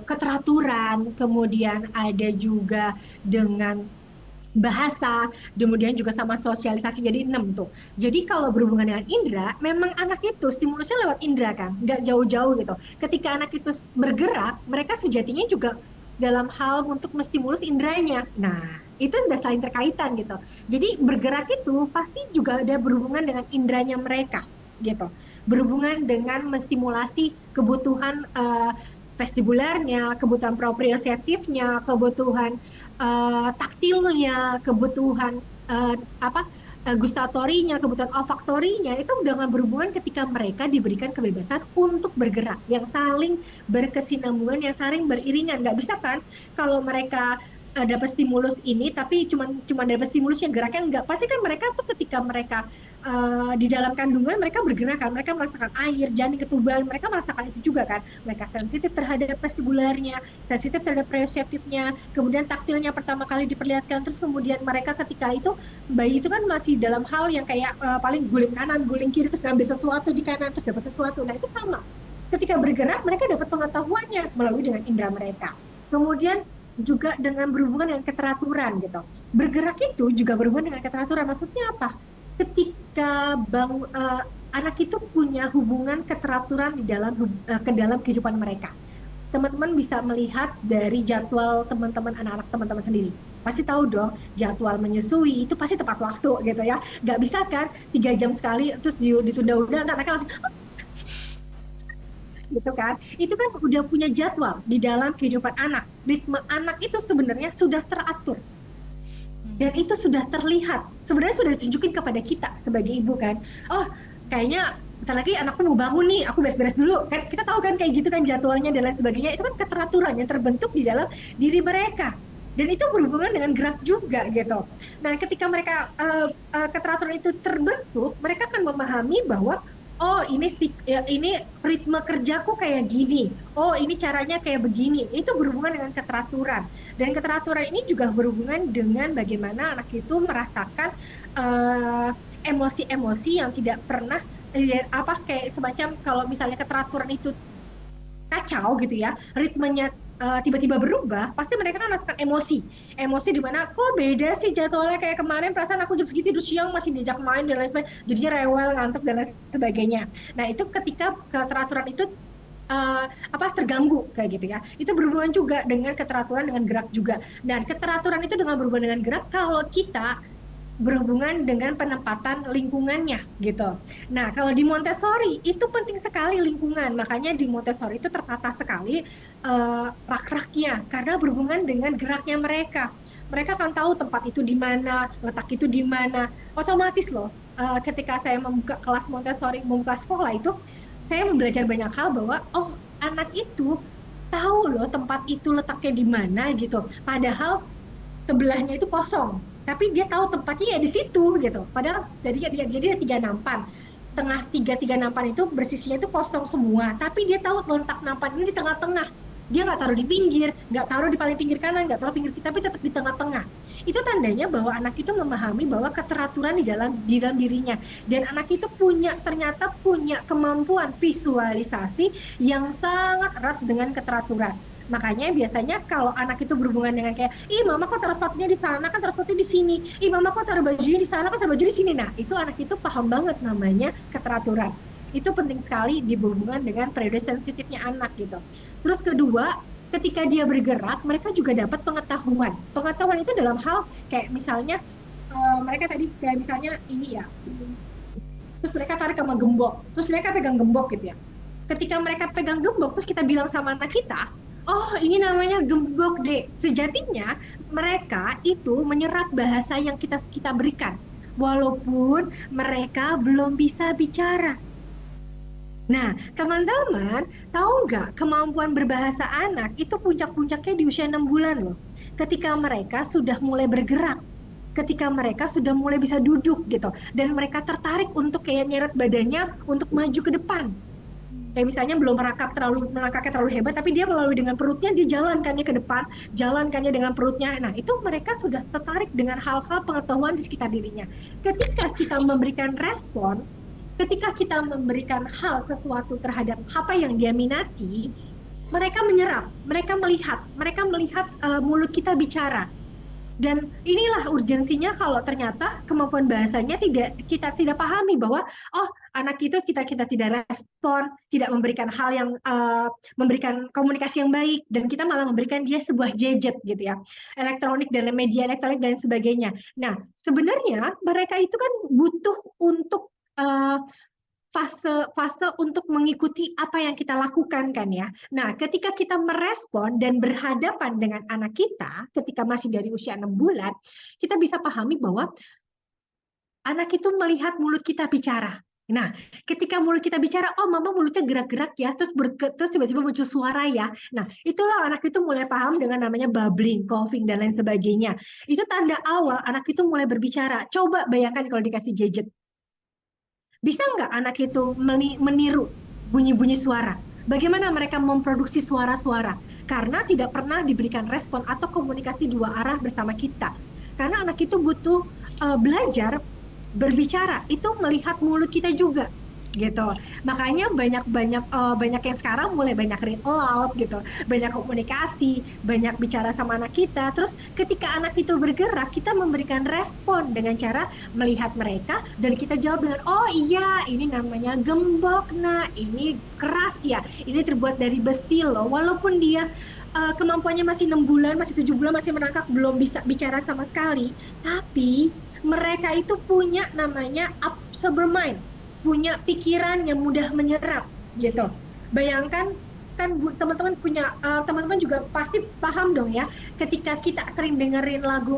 keteraturan, kemudian ada juga dengan bahasa, kemudian juga sama sosialisasi, jadi 6 tuh. Jadi kalau berhubungan dengan indera, memang anak itu stimulusnya lewat indera kan, nggak jauh-jauh gitu. Ketika anak itu bergerak, mereka sejatinya juga dalam hal untuk menstimulus inderanya. Nah, itu sudah saling terkaitan gitu. Jadi bergerak itu pasti juga ada berhubungan dengan inderanya mereka gitu. Berhubungan dengan menstimulasi kebutuhan vestibularnya, kebutuhan proprioceptifnya, kebutuhan taktilnya, kebutuhan gustatorinya, kebutuhan olfaktorinya, itu dengan berhubungan ketika mereka diberikan kebebasan untuk bergerak, yang saling berkesinambungan, yang saling beriringan. Nggak bisa kan kalau mereka dapat stimulus ini tapi cuma dapat stimulusnya, geraknya enggak. Pasti kan mereka tuh ketika mereka di dalam kandungan mereka bergerak kan, mereka merasakan air, janin, ketuban, mereka merasakan itu juga kan. Mereka sensitif terhadap vestibularnya, sensitif terhadap proprioceptifnya, kemudian taktilnya pertama kali diperlihatkan, terus kemudian mereka ketika itu bayi itu kan masih dalam hal yang kayak paling guling kanan, guling kiri, terus ngambil sesuatu di kanan, terus dapat sesuatu. Nah itu sama. Ketika bergerak mereka dapat pengetahuannya melalui dengan indera mereka. Kemudian juga dengan berhubungan dengan keteraturan gitu. Bergerak itu juga berhubungan dengan keteraturan. Maksudnya apa? Ketika anak itu punya hubungan keteraturan ke dalam kehidupan mereka. Teman-teman bisa melihat dari jadwal teman-teman, anak-anak teman-teman sendiri. Pasti tahu dong, jadwal menyusui itu pasti tepat waktu gitu ya. Nggak bisa kan 3 jam sekali terus ditunda-tunda, anaknya langsung gitu kan. Itu kan udah punya jadwal di dalam kehidupan anak. Ritme anak itu sebenarnya sudah teratur. Dan itu sudah terlihat. Sebenarnya sudah ditunjukin kepada kita sebagai ibu kan. Oh, kayaknya bentar lagi anakku mau bangun nih, aku beres-beres dulu. Kan kita tahu kan kayak gitu kan jadwalnya dan lain sebagainya. Itu kan keteraturan yang terbentuk di dalam diri mereka. dan itu berhubungan dengan gerak juga gitu. Nah, ketika mereka keteraturan itu terbentuk, mereka akan memahami bahwa oh ini ritme kerjaku kayak gini, oh ini caranya kayak begini. Itu berhubungan dengan keteraturan, dan keteraturan ini juga berhubungan dengan bagaimana anak itu merasakan emosi-emosi yang tidak pernah kayak semacam kalau misalnya keteraturan itu kacau gitu ya, ritmenya tiba-tiba berubah, pasti mereka kan merasakan emosi di mana kok beda sih jadwalnya, kayak kemarin perasaan aku jam segitu tidur siang masih diajak main dan lain sebagainya, jadinya rewel, ngantuk dan lain sebagainya. Nah itu ketika keteraturan itu terganggu kayak gitu ya, itu berhubungan juga dengan keteraturan dengan gerak juga. Dan keteraturan itu dengan berhubungan dengan gerak kalau kita berhubungan dengan penempatan lingkungannya gitu. Nah, kalau di Montessori itu penting sekali lingkungan. Makanya di Montessori itu tertata sekali rak-raknya karena berhubungan dengan geraknya mereka. Mereka akan tahu tempat itu di mana, letak itu di mana. Otomatis loh, ketika saya membuka kelas Montessori, membuka sekolah itu, saya belajar banyak hal bahwa oh, anak itu tahu loh tempat itu letaknya di mana gitu. Padahal sebelahnya itu kosong, tapi dia tahu tempatnya ya di situ gitu. Padahal jadi ada 3 nampan, tengah tiga nampan itu bersisinya itu kosong semua, tapi dia tahu letak nampan ini di tengah-tengah. Dia nggak taruh di pinggir, nggak taruh di paling pinggir kanan, nggak taruh pinggir kiri, tapi tetap di tengah-tengah. Itu tandanya bahwa anak itu memahami bahwa keteraturan di dalam dirinya, dan anak itu ternyata punya kemampuan visualisasi yang sangat erat dengan keteraturan. Makanya biasanya kalau anak itu berhubungan dengan kayak, ih mama kok taruh sepatunya di sana, kan taruh sepatunya di sini, ih mama kok taruh bajunya di sana, kan taruh baju di sini. Nah itu anak itu paham banget namanya keteraturan. Itu penting sekali dihubungkan dengan periode sensitifnya anak gitu. Terus kedua, ketika dia bergerak, mereka juga dapat pengetahuan. Pengetahuan itu dalam hal kayak misalnya mereka tadi kayak misalnya ini ya, terus mereka tarik sama gembok, terus mereka pegang gembok gitu ya. Ketika mereka pegang gembok, terus kita bilang sama anak kita, oh ini namanya gembok deh. Sejatinya mereka itu menyerap bahasa yang kita berikan, walaupun mereka belum bisa bicara. Nah, teman-teman, tahu nggak kemampuan berbahasa anak itu puncak-puncaknya di usia 6 bulan loh. Ketika mereka sudah mulai bergerak, ketika mereka sudah mulai bisa duduk gitu, dan mereka tertarik untuk kayak nyeret badannya untuk maju ke depan. Kayak misalnya belum merangkaknya terlalu hebat, tapi dia melalui dengan perutnya, dia jalankannya ke depan, jalankannya dengan perutnya. Nah, itu mereka sudah tertarik dengan hal-hal pengetahuan di sekitar dirinya. Ketika kita memberikan respon, ketika kita memberikan hal sesuatu terhadap apa yang dia minati, mereka menyerap, mereka melihat mulut kita bicara. Dan inilah urgensinya kalau ternyata kemampuan bahasanya kita tidak pahami bahwa oh anak itu kita tidak respon, tidak memberikan hal yang memberikan komunikasi yang baik, dan kita malah memberikan dia sebuah gadget gitu ya, elektronik dan media elektronik dan sebagainya. Nah sebenarnya mereka itu kan butuh untuk fase untuk mengikuti apa yang kita lakukan kan ya. Nah, ketika kita merespon dan berhadapan dengan anak kita ketika masih dari usia 6 bulan, kita bisa pahami bahwa anak itu melihat mulut kita bicara. Nah, ketika mulut kita bicara, oh mama mulutnya gerak-gerak ya, terus tiba-tiba muncul suara ya. Nah, itulah anak itu mulai paham dengan namanya babbling, coughing, dan lain sebagainya. Itu tanda awal anak itu mulai berbicara. Coba bayangkan kalau dikasih gadget. Bisa nggak anak itu meniru bunyi-bunyi suara? Bagaimana mereka memproduksi suara-suara? Karena tidak pernah diberikan respon atau komunikasi dua arah bersama kita. Karena anak itu butuh belajar berbicara, itu melihat mulut kita juga. Gitu. Makanya banyak yang sekarang mulai banyak read aloud gitu, banyak komunikasi, banyak bicara sama anak kita. Terus ketika anak itu bergerak, kita memberikan respon dengan cara melihat mereka dan kita jawab dengan oh iya ini namanya gembok, nah ini keras ya, ini terbuat dari besi loh, walaupun dia kemampuannya masih 6 bulan, masih 7 bulan, masih merangkak, belum bisa bicara sama sekali, tapi mereka itu punya namanya absorber mind, punya pikiran yang mudah menyerap gitu. Bayangkan kan teman-teman teman-teman juga pasti paham dong ya, ketika kita sering dengerin lagu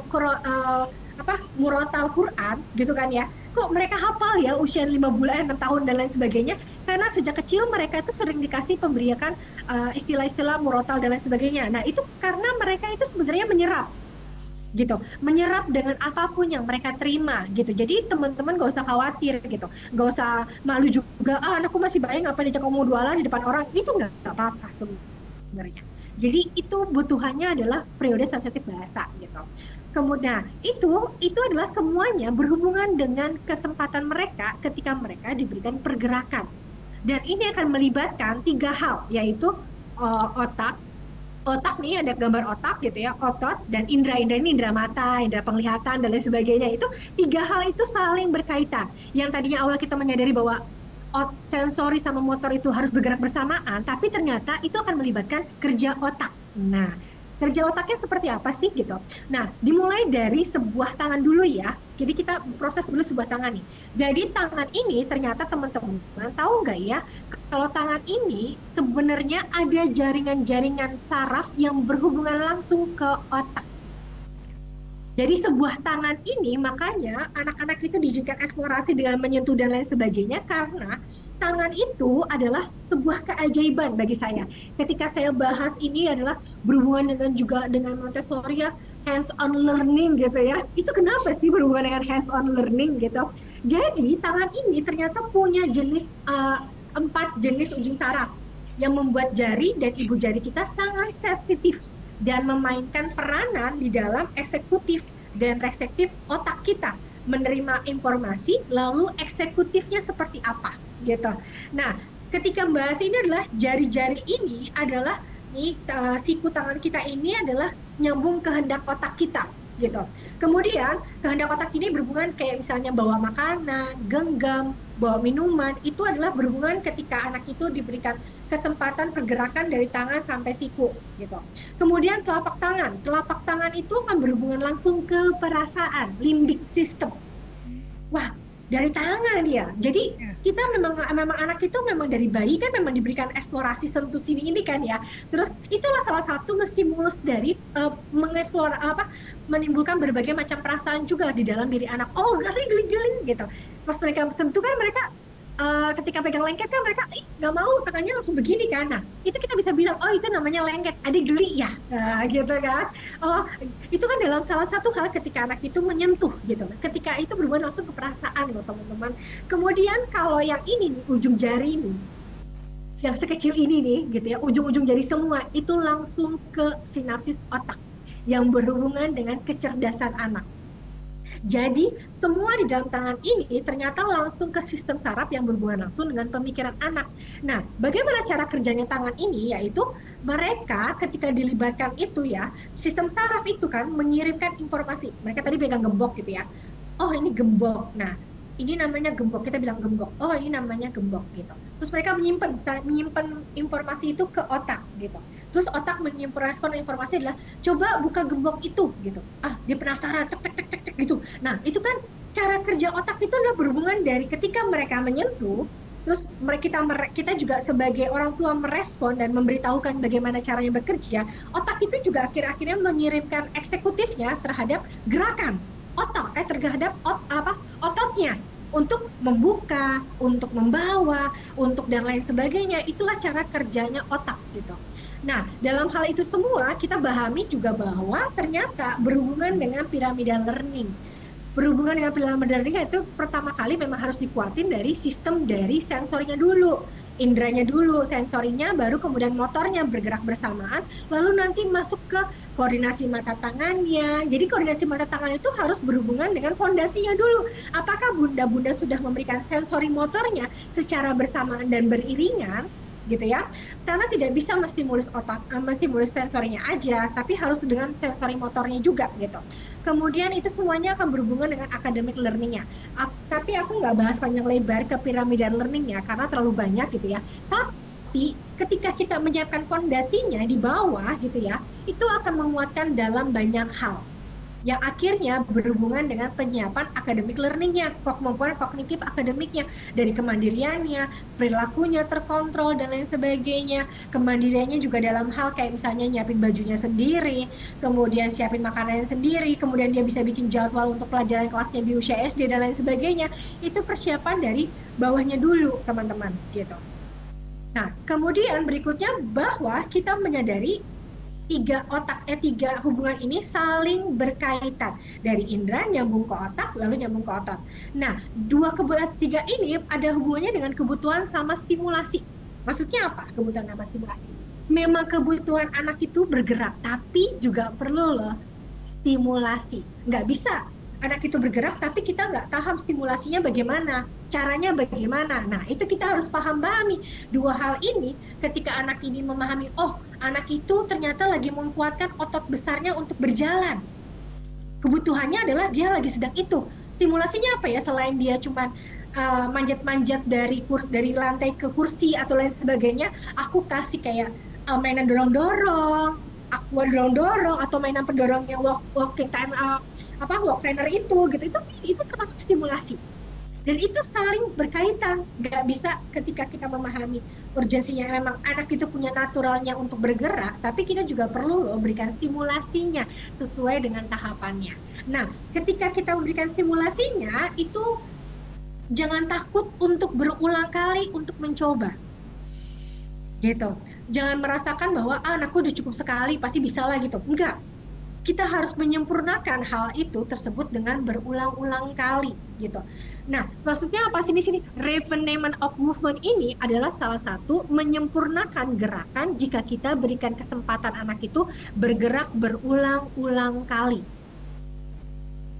murotal Quran gitu kan ya, kok mereka hafal ya usia 5 bulan, 6 tahun dan lain sebagainya, karena sejak kecil mereka itu sering dikasih pemberiakan istilah-istilah murotal dan lain sebagainya. Nah itu karena mereka itu sebenarnya menyerap gitu, menyerap dengan apapun yang mereka terima gitu. Jadi teman-teman gak usah khawatir gitu, gak usah malu juga, anakku masih bayi ngapain diajak ngomong dualan di depan orang, itu nggak apa-apa sebenarnya. Jadi itu butuhannya adalah periode sensitif bahasa gitu. Kemudian itu adalah semuanya berhubungan dengan kesempatan mereka ketika mereka diberikan pergerakan. Dan ini akan melibatkan 3 hal, yaitu otak. Otak nih ada gambar otak gitu ya, otot dan indera-indera ini, indera mata, indera penglihatan dan lain sebagainya. Itu 3 hal itu saling berkaitan. Yang tadinya awal kita menyadari bahwa sensori sama motor itu harus bergerak bersamaan, tapi ternyata itu akan melibatkan kerja otak. Nah, kerja otaknya seperti apa sih gitu. Nah, dimulai dari sebuah tangan dulu ya. Jadi kita proses dulu sebuah tangan nih. Jadi tangan ini ternyata teman-teman tahu nggak ya, kalau tangan ini sebenarnya ada jaringan-jaringan saraf yang berhubungan langsung ke otak. Jadi sebuah tangan ini makanya anak-anak itu diizinkan eksplorasi dengan menyentuh dan lain sebagainya, karena tangan itu adalah sebuah keajaiban bagi saya. Ketika saya bahas ini adalah berhubungan dengan juga dengan Montessori ya, hands on learning gitu ya. Itu kenapa sih berhubungan dengan hands on learning gitu? Jadi tangan ini ternyata punya jenis 4 jenis ujung saraf yang membuat jari dan ibu jari kita sangat sensitif dan memainkan peranan di dalam eksekutif dan reseptif otak kita, menerima informasi lalu eksekutifnya seperti apa gitu. Nah, ketika bahas ini adalah jari-jari ini adalah siku tangan kita ini adalah nyambung kehendak otak kita gitu. Kemudian kehendak otak ini berhubungan kayak misalnya bawa makanan, genggam, bawa minuman, itu adalah berhubungan ketika anak itu diberikan kesempatan pergerakan dari tangan sampai siku gitu. Kemudian telapak tangan itu akan berhubungan langsung ke perasaan, limbic system. Wah, dari tangan dia. Jadi kita memang anak itu memang dari bayi kan memang diberikan eksplorasi sentuh sini ini kan ya. Terus itulah salah satu stimulus dari mengeksplor menimbulkan berbagai macam perasaan juga di dalam diri anak. Oh, kasih geling-geling gitu. Pas mereka sentuh kan mereka ketika pegang lengket kan mereka nggak mau, tangannya langsung begini kan. Nah, itu kita bisa bilang, oh itu namanya lengket, ada geli ya, gitu kan. Oh, itu kan dalam salah satu hal ketika anak itu menyentuh gitu. Ketika itu berhubungan langsung ke perasaan loh teman-teman. Kemudian kalau yang ini nih, ujung jari ini, yang sekecil ini nih gitu ya, ujung-ujung jari semua, itu langsung ke sinapsis otak yang berhubungan dengan kecerdasan anak. Jadi semua di dalam tangan ini ternyata langsung ke sistem saraf yang berhubungan langsung dengan pemikiran anak. Nah, bagaimana cara kerjanya tangan ini? Yaitu mereka ketika dilibatkan itu ya, sistem saraf itu kan mengirimkan informasi. Mereka tadi pegang gembok gitu ya. Oh ini gembok. Nah, ini namanya gembok. Kita bilang gembok. Oh ini namanya gembok gitu. Terus mereka menyimpan informasi itu ke otak gitu. Terus otak menyimpan respon informasi adalah coba buka gembok itu gitu. Dia penasaran tek tek tek tek tek gitu. Nah, itu kan cara kerja otak itu adalah berhubungan dari ketika mereka menyentuh, terus kita juga sebagai orang tua merespon dan memberitahukan bagaimana caranya bekerja. Otak itu juga akhir-akhirnya mengirimkan eksekutifnya terhadap gerakan otak terhadap ototnya untuk membuka, untuk membawa, untuk dan lain sebagainya. Itulah cara kerjanya otak gitu. Nah, dalam hal itu semua kita pahami juga bahwa ternyata berhubungan dengan piramidal learning. Berhubungan dengan piramidal learning itu pertama kali memang harus dikuatin dari sistem dari sensorinya dulu. Indranya dulu, sensorinya, baru kemudian motornya bergerak bersamaan, lalu nanti masuk ke koordinasi mata tangannya. Jadi koordinasi mata tangan itu harus berhubungan dengan fondasinya dulu. Apakah bunda-bunda sudah memberikan sensori motornya secara bersamaan dan beriringan? Gitu ya, karena tidak bisa menstimulus otak, menstimulus sensorinya aja, tapi harus dengan sensori motornya juga gitu. Kemudian itu semuanya akan berhubungan dengan academic learning-nya. Tapi aku nggak bahas panjang lebar ke piramidal learning-nya karena terlalu banyak gitu ya. Tapi ketika kita menyiapkan fondasinya di bawah gitu ya, itu akan menguatkan dalam banyak hal. Yang akhirnya berhubungan dengan penyiapan academic learning-nya, kemampuan kognitif akademiknya, dari kemandiriannya, perilakunya terkontrol, dan lain sebagainya. Kemandiriannya juga dalam hal kayak misalnya nyiapin bajunya sendiri, kemudian siapin makanannya sendiri, kemudian dia bisa bikin jadwal untuk pelajaran kelasnya di usia SD, dan lain sebagainya. Itu persiapan dari bawahnya dulu, teman-teman, gitu. Nah, kemudian berikutnya bahwa kita menyadari tiga hubungan ini saling berkaitan. Dari indera nyambung ke otak, lalu nyambung ke otot. Nah, tiga ini ada hubungannya dengan kebutuhan sama stimulasi. Maksudnya apa? Kebutuhan sama stimulasi. Memang kebutuhan anak itu bergerak, tapi juga perlu loh stimulasi. Nggak bisa anak itu bergerak, tapi kita nggak paham stimulasinya bagaimana, caranya bagaimana. Nah, itu kita harus pahami dua hal ini. Ketika anak ini memahami, oh, anak itu ternyata lagi menguatkan otot besarnya untuk berjalan. Kebutuhannya adalah dia lagi sedang itu. Stimulasinya apa ya? Selain dia cuma manjat-manjat dari lantai ke kursi atau lain sebagainya, aku kasih kayak mainan dorong-dorong, aqua dorong-dorong, atau mainan pendorong yang walk trainer itu termasuk stimulasi. Dan itu saling berkaitan. Nggak bisa ketika kita memahami urgensinya memang anak itu punya naturalnya untuk bergerak, tapi kita juga perlu memberikan stimulasinya sesuai dengan tahapannya. Nah, ketika kita memberikan stimulasinya, itu jangan takut untuk berulang kali untuk mencoba. Gitu. Jangan merasakan bahwa anakku udah cukup sekali, pasti bisa lah gitu. Enggak. Kita harus menyempurnakan hal itu tersebut dengan berulang-ulang kali gitu. Nah, maksudnya apa sih di sini? Refinement of movement ini adalah salah satu menyempurnakan gerakan jika kita berikan kesempatan anak itu bergerak berulang-ulang kali.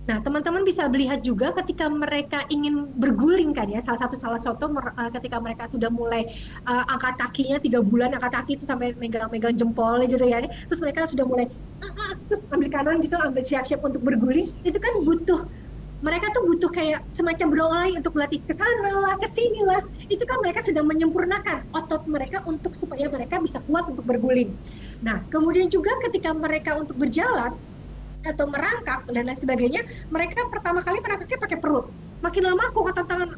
Nah, teman-teman bisa melihat juga ketika mereka ingin berguling kan ya, salah contoh ketika mereka sudah mulai angkat kakinya 3 bulan, angkat kaki itu sampai megang-megang jempol gitu ya, terus mereka sudah mulai terus ambil kanan gitu, ambil siap-siap untuk berguling, itu kan mereka tuh butuh kayak semacam berulang untuk berlatih ke sana lah, ke sini lah. Itu kan mereka sedang menyempurnakan otot mereka untuk supaya mereka bisa kuat untuk berguling. Nah, kemudian juga ketika mereka untuk berjalan atau merangkak dan lain sebagainya, mereka pertama kali merangkaknya pakai perut. Makin lama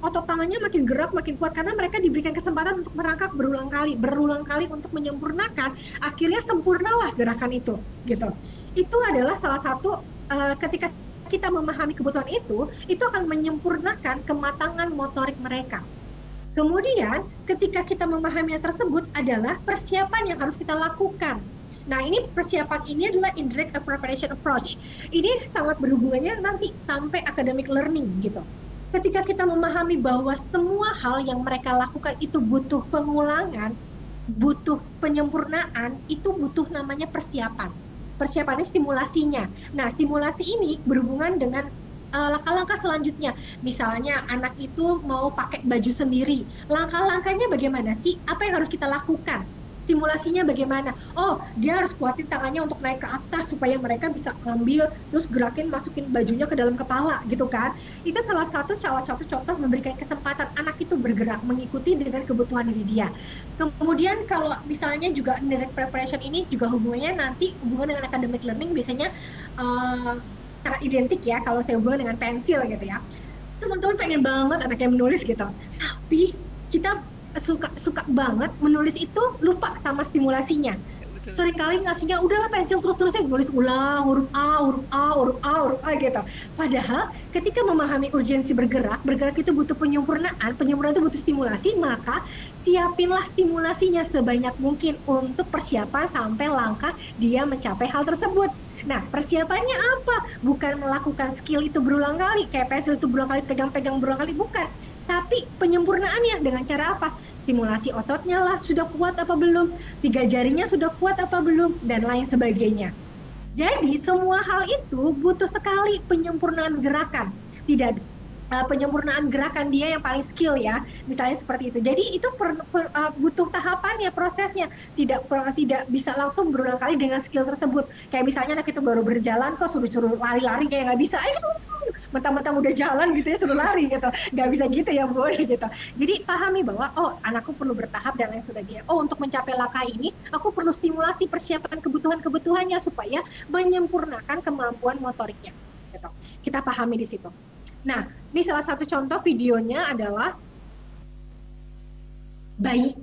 otot tangannya makin gerak, makin kuat karena mereka diberikan kesempatan untuk merangkak berulang kali untuk menyempurnakan. Akhirnya sempurnalah gerakan itu, gitu. Itu adalah salah satu ketika kita memahami kebutuhan itu akan menyempurnakan kematangan motorik mereka. Kemudian ketika kita memahami yang tersebut adalah persiapan yang harus kita lakukan. Nah, ini persiapan ini adalah indirect preparation approach. Ini sangat berhubungannya nanti sampai academic learning gitu. Ketika kita memahami bahwa semua hal yang mereka lakukan itu butuh pengulangan, butuh penyempurnaan, itu butuh namanya persiapan. Persiapannya stimulasinya. Nah, stimulasi ini berhubungan dengan langkah-langkah selanjutnya. Misalnya anak itu mau pakai baju sendiri. Langkah-langkahnya bagaimana sih? Apa yang harus kita lakukan? Stimulasinya bagaimana? Oh, dia harus kuatin tangannya untuk naik ke atas supaya mereka bisa ambil, terus masukin bajunya ke dalam kepala, gitu kan? Itu salah satu contoh memberikan kesempatan anak itu bergerak mengikuti dengan kebutuhan diri dia. Kemudian kalau misalnya juga direct preparation ini juga hubungannya nanti hubungan dengan academic learning biasanya sangat identik ya kalau saya hubungan dengan pensil gitu ya. Teman-teman pengen banget anaknya menulis gitu, tapi kita suka banget menulis itu lupa sama stimulasinya. Seringkali ngasihnya udahlah pensil terus-terusan nulis ulang huruf A gitu. Padahal ketika memahami urgensi bergerak itu butuh penyempurnaan itu butuh stimulasi, maka siapinlah stimulasinya sebanyak mungkin untuk persiapan sampai langkah dia mencapai hal tersebut. Nah, persiapannya apa? Bukan melakukan skill itu berulang kali, kayak pensil itu berulang kali, pegang-pegang berulang kali, bukan. Tapi penyempurnaannya dengan cara apa? Stimulasi ototnya lah, sudah kuat apa belum? 3 jarinya sudah kuat apa belum? Dan lain sebagainya. Jadi, semua hal itu butuh sekali penyempurnaan gerakan. Tidak penyempurnaan gerakan dia yang paling skill ya, misalnya seperti itu. Jadi itu butuh tahapannya, prosesnya. Tidak bisa langsung berulang kali dengan skill tersebut. Kayak misalnya anak itu baru berjalan kok suruh lari-lari kayak nggak bisa. Mentang-mentang udah jalan gitu ya suruh lari gitu. Nggak bisa gitu ya Bu gitu. Jadi pahami bahwa anakku perlu bertahap dan lain sebagainya. Untuk mencapai langkah ini aku perlu stimulasi persiapan kebutuhannya supaya menyempurnakan kemampuan motoriknya. Gitu. Kita pahami di situ. Nah, ini salah satu contoh videonya adalah bayi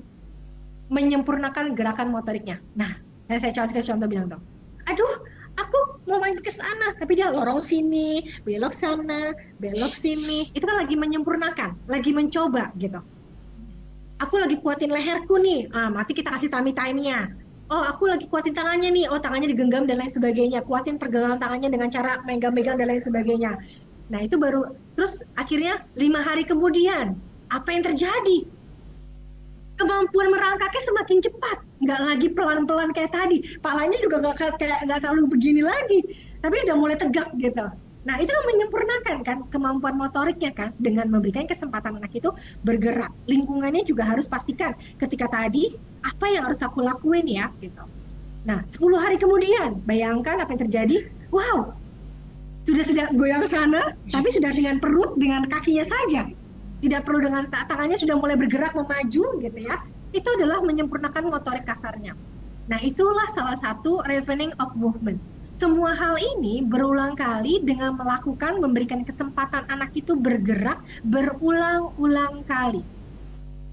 menyempurnakan gerakan motoriknya. Nah, saya kasih contoh bilang dong, aduh, aku mau main ke sana, tapi dia lorong sini, belok sana, belok sini. Itu kan lagi menyempurnakan, lagi mencoba gitu. Aku lagi kuatin leherku nih, mati kita kasih tummy time-nya. oh aku lagi kuatin tangannya nih, oh tangannya digenggam dan lain sebagainya, kuatin pergelangan tangannya dengan cara megang-megang dan lain sebagainya. Nah itu baru, terus akhirnya 5 hari kemudian, apa yang terjadi? Kemampuan merangkaknya semakin cepat, nggak lagi pelan-pelan kayak tadi, palanya juga nggak terlalu begini lagi, tapi udah mulai tegak gitu. Nah itu kan menyempurnakan kan kemampuan motoriknya kan, dengan memberikan kesempatan anak itu bergerak. Lingkungannya juga harus pastikan ketika tadi apa yang harus aku lakuin ya gitu. Nah 10 hari kemudian, bayangkan apa yang terjadi. Wow, sudah tidak goyang sana, tapi sudah dengan perut, dengan kakinya saja. Tidak perlu dengan tangannya, sudah mulai bergerak memaju gitu ya. Itu adalah menyempurnakan motorik kasarnya. Nah itulah salah satu refining of movement. Semua hal ini berulang kali dengan melakukan, memberikan kesempatan anak itu bergerak berulang-ulang kali.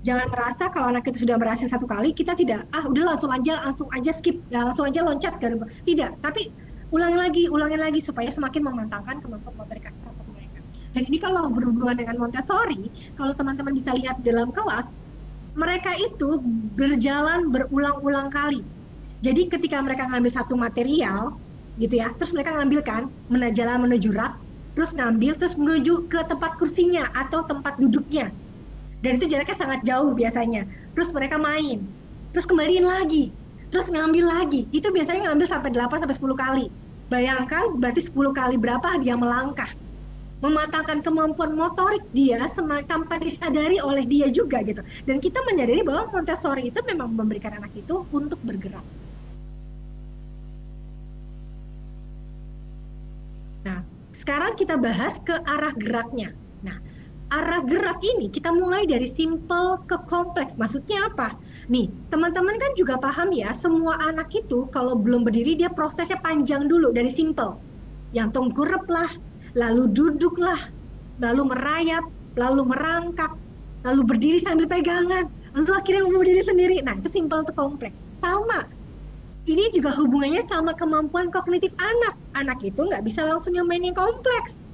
Jangan merasa kalau anak itu sudah berhasil 1 kali, kita tidak, udah langsung aja skip, ya, langsung aja loncat. Tidak, tapi ulangin lagi supaya semakin memantapkan kemampuan motorik kasar mereka. Dan ini kalau berhubungan dengan Montessori, kalau teman-teman bisa lihat dalam kelas, mereka itu berjalan berulang-ulang kali. Jadi ketika mereka ngambil satu material, gitu ya, terus mereka ngambil kan, jalan menuju rak, terus ngambil, terus menuju ke tempat kursinya atau tempat duduknya. Dan itu jaraknya sangat jauh biasanya. Terus mereka main, terus kembaliin lagi, terus ngambil lagi. Itu biasanya ngambil sampai 8-10 kali. Bayangkan berarti 10 kali berapa dia melangkah. Mematangkan kemampuan motorik dia tanpa disadari oleh dia juga gitu. Dan kita menyadari bahwa Montessori itu memang memberikan anak itu untuk bergerak. Nah, sekarang kita bahas ke arah geraknya. Nah, arah gerak ini kita mulai dari simple ke kompleks. Maksudnya apa? Nih, teman-teman kan juga paham ya, semua anak itu kalau belum berdiri dia prosesnya panjang dulu dari simple. Yang tengkurap lah, lalu duduk lah, lalu merayap, lalu merangkak, lalu berdiri sambil pegangan, lalu akhirnya mau berdiri sendiri. Nah, itu simple to kompleks. Sama. Ini juga hubungannya sama kemampuan kognitif anak. Anak itu nggak bisa langsung yang main yang kompleks.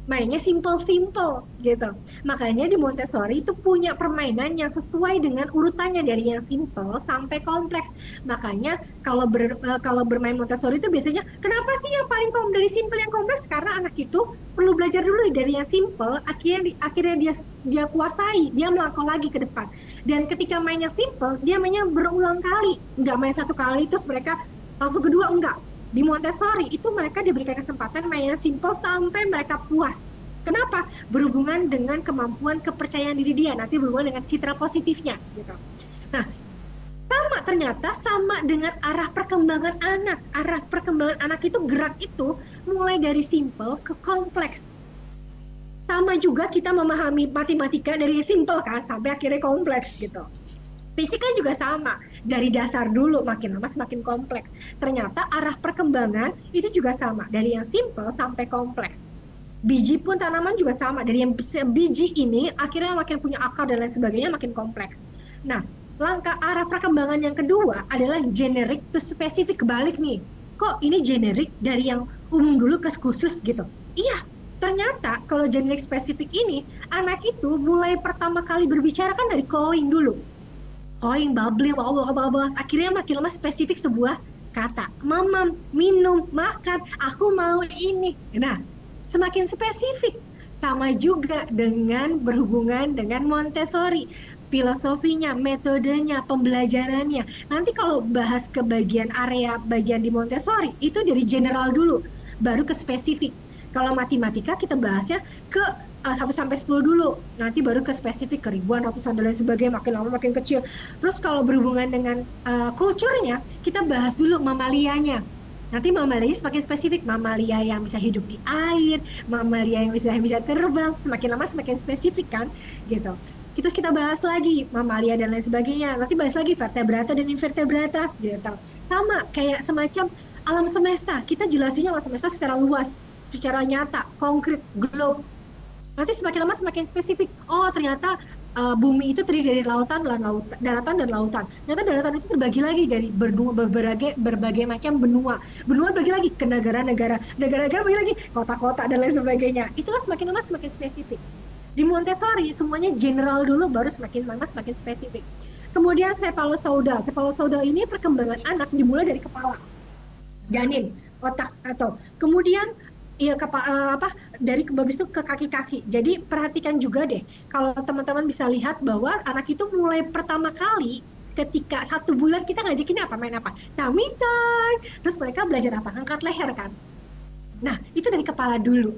Mainnya simple-simple gitu. Makanya di Montessori itu punya permainan yang sesuai dengan urutannya dari yang simple sampai kompleks. Makanya kalau bermain Montessori itu biasanya kenapa sih yang paling dari simple yang kompleks? Karena anak itu perlu belajar dulu dari yang simple, akhirnya dia kuasai, dia melangkah lagi ke depan. Dan ketika main yang simple, dia mainnya berulang kali, nggak main 1 kali terus mereka langsung kedua, enggak. Di Montessori itu mereka diberikan kesempatan main yang simple sampai mereka puas. Kenapa? Berhubungan dengan kemampuan kepercayaan diri dia, nanti berhubungan dengan citra positifnya gitu. Nah, ternyata sama dengan arah perkembangan anak. Arah perkembangan anak itu gerak itu mulai dari simple ke kompleks. Sama juga kita memahami matematika dari simple kan sampai akhirnya kompleks gitu. Fisika juga sama, dari dasar dulu makin lama semakin kompleks. Ternyata arah perkembangan itu juga sama, dari yang simple sampai kompleks. Biji pun tanaman juga sama, dari yang biji ini akhirnya makin punya akar dan lain sebagainya makin kompleks. Nah, langkah arah perkembangan yang kedua adalah generic to spesifik, kebalik nih. Kok ini generic dari yang umum dulu ke khusus gitu? Iya, ternyata kalau generic spesifik ini, anak itu mulai pertama kali berbicara kan dari cawing dulu. Cawing, babbling, akhirnya makin lama spesifik sebuah kata. Mamam, minum, makan, aku mau ini. Nah, semakin spesifik. Sama juga dengan berhubungan dengan Montessori. Filosofinya, metodenya, pembelajarannya. Nanti kalau bahas ke bagian di Montessori, itu dari general dulu, baru ke spesifik. Kalau matematika kita bahasnya ke 1-10 dulu, nanti baru ke spesifik, ke ribuan, ratusan, dan lain sebagainya, makin lama makin kecil. Terus kalau berhubungan dengan kulturnya, kita bahas dulu mamalianya. Nanti mamalia semakin spesifik, mamalia yang bisa hidup di air, mamalia yang bisa terbang, semakin lama semakin spesifik kan, gitu. Terus kita bahas lagi mamalia dan lain sebagainya, nanti bahas lagi vertebrata dan invertebrata, gitu. Sama, kayak semacam alam semesta, kita jelasinnya alam semesta secara luas, secara nyata, konkret, globe. Nanti semakin lama semakin spesifik. Oh, ternyata bumi itu terdiri dari daratan dan lautan. Ternyata daratan itu terbagi lagi dari berbagai macam benua. Benua bagi lagi ke negara-negara bagi lagi kota-kota dan lain sebagainya. Itu kan semakin lama semakin spesifik. Di Montessori semuanya general dulu, baru semakin lama semakin spesifik. Kemudian cephalosodal. Cephalosodal ini perkembangan anak dimulai dari kepala, janin, otak atau kemudian ya dari habis itu ke kaki-kaki. Jadi perhatikan juga deh, kalau teman-teman bisa lihat bahwa anak itu mulai pertama kali ketika 1 bulan kita ngajakin apa, main apa, tummy time, terus mereka belajar apa, angkat leher kan. Nah itu dari kepala dulu,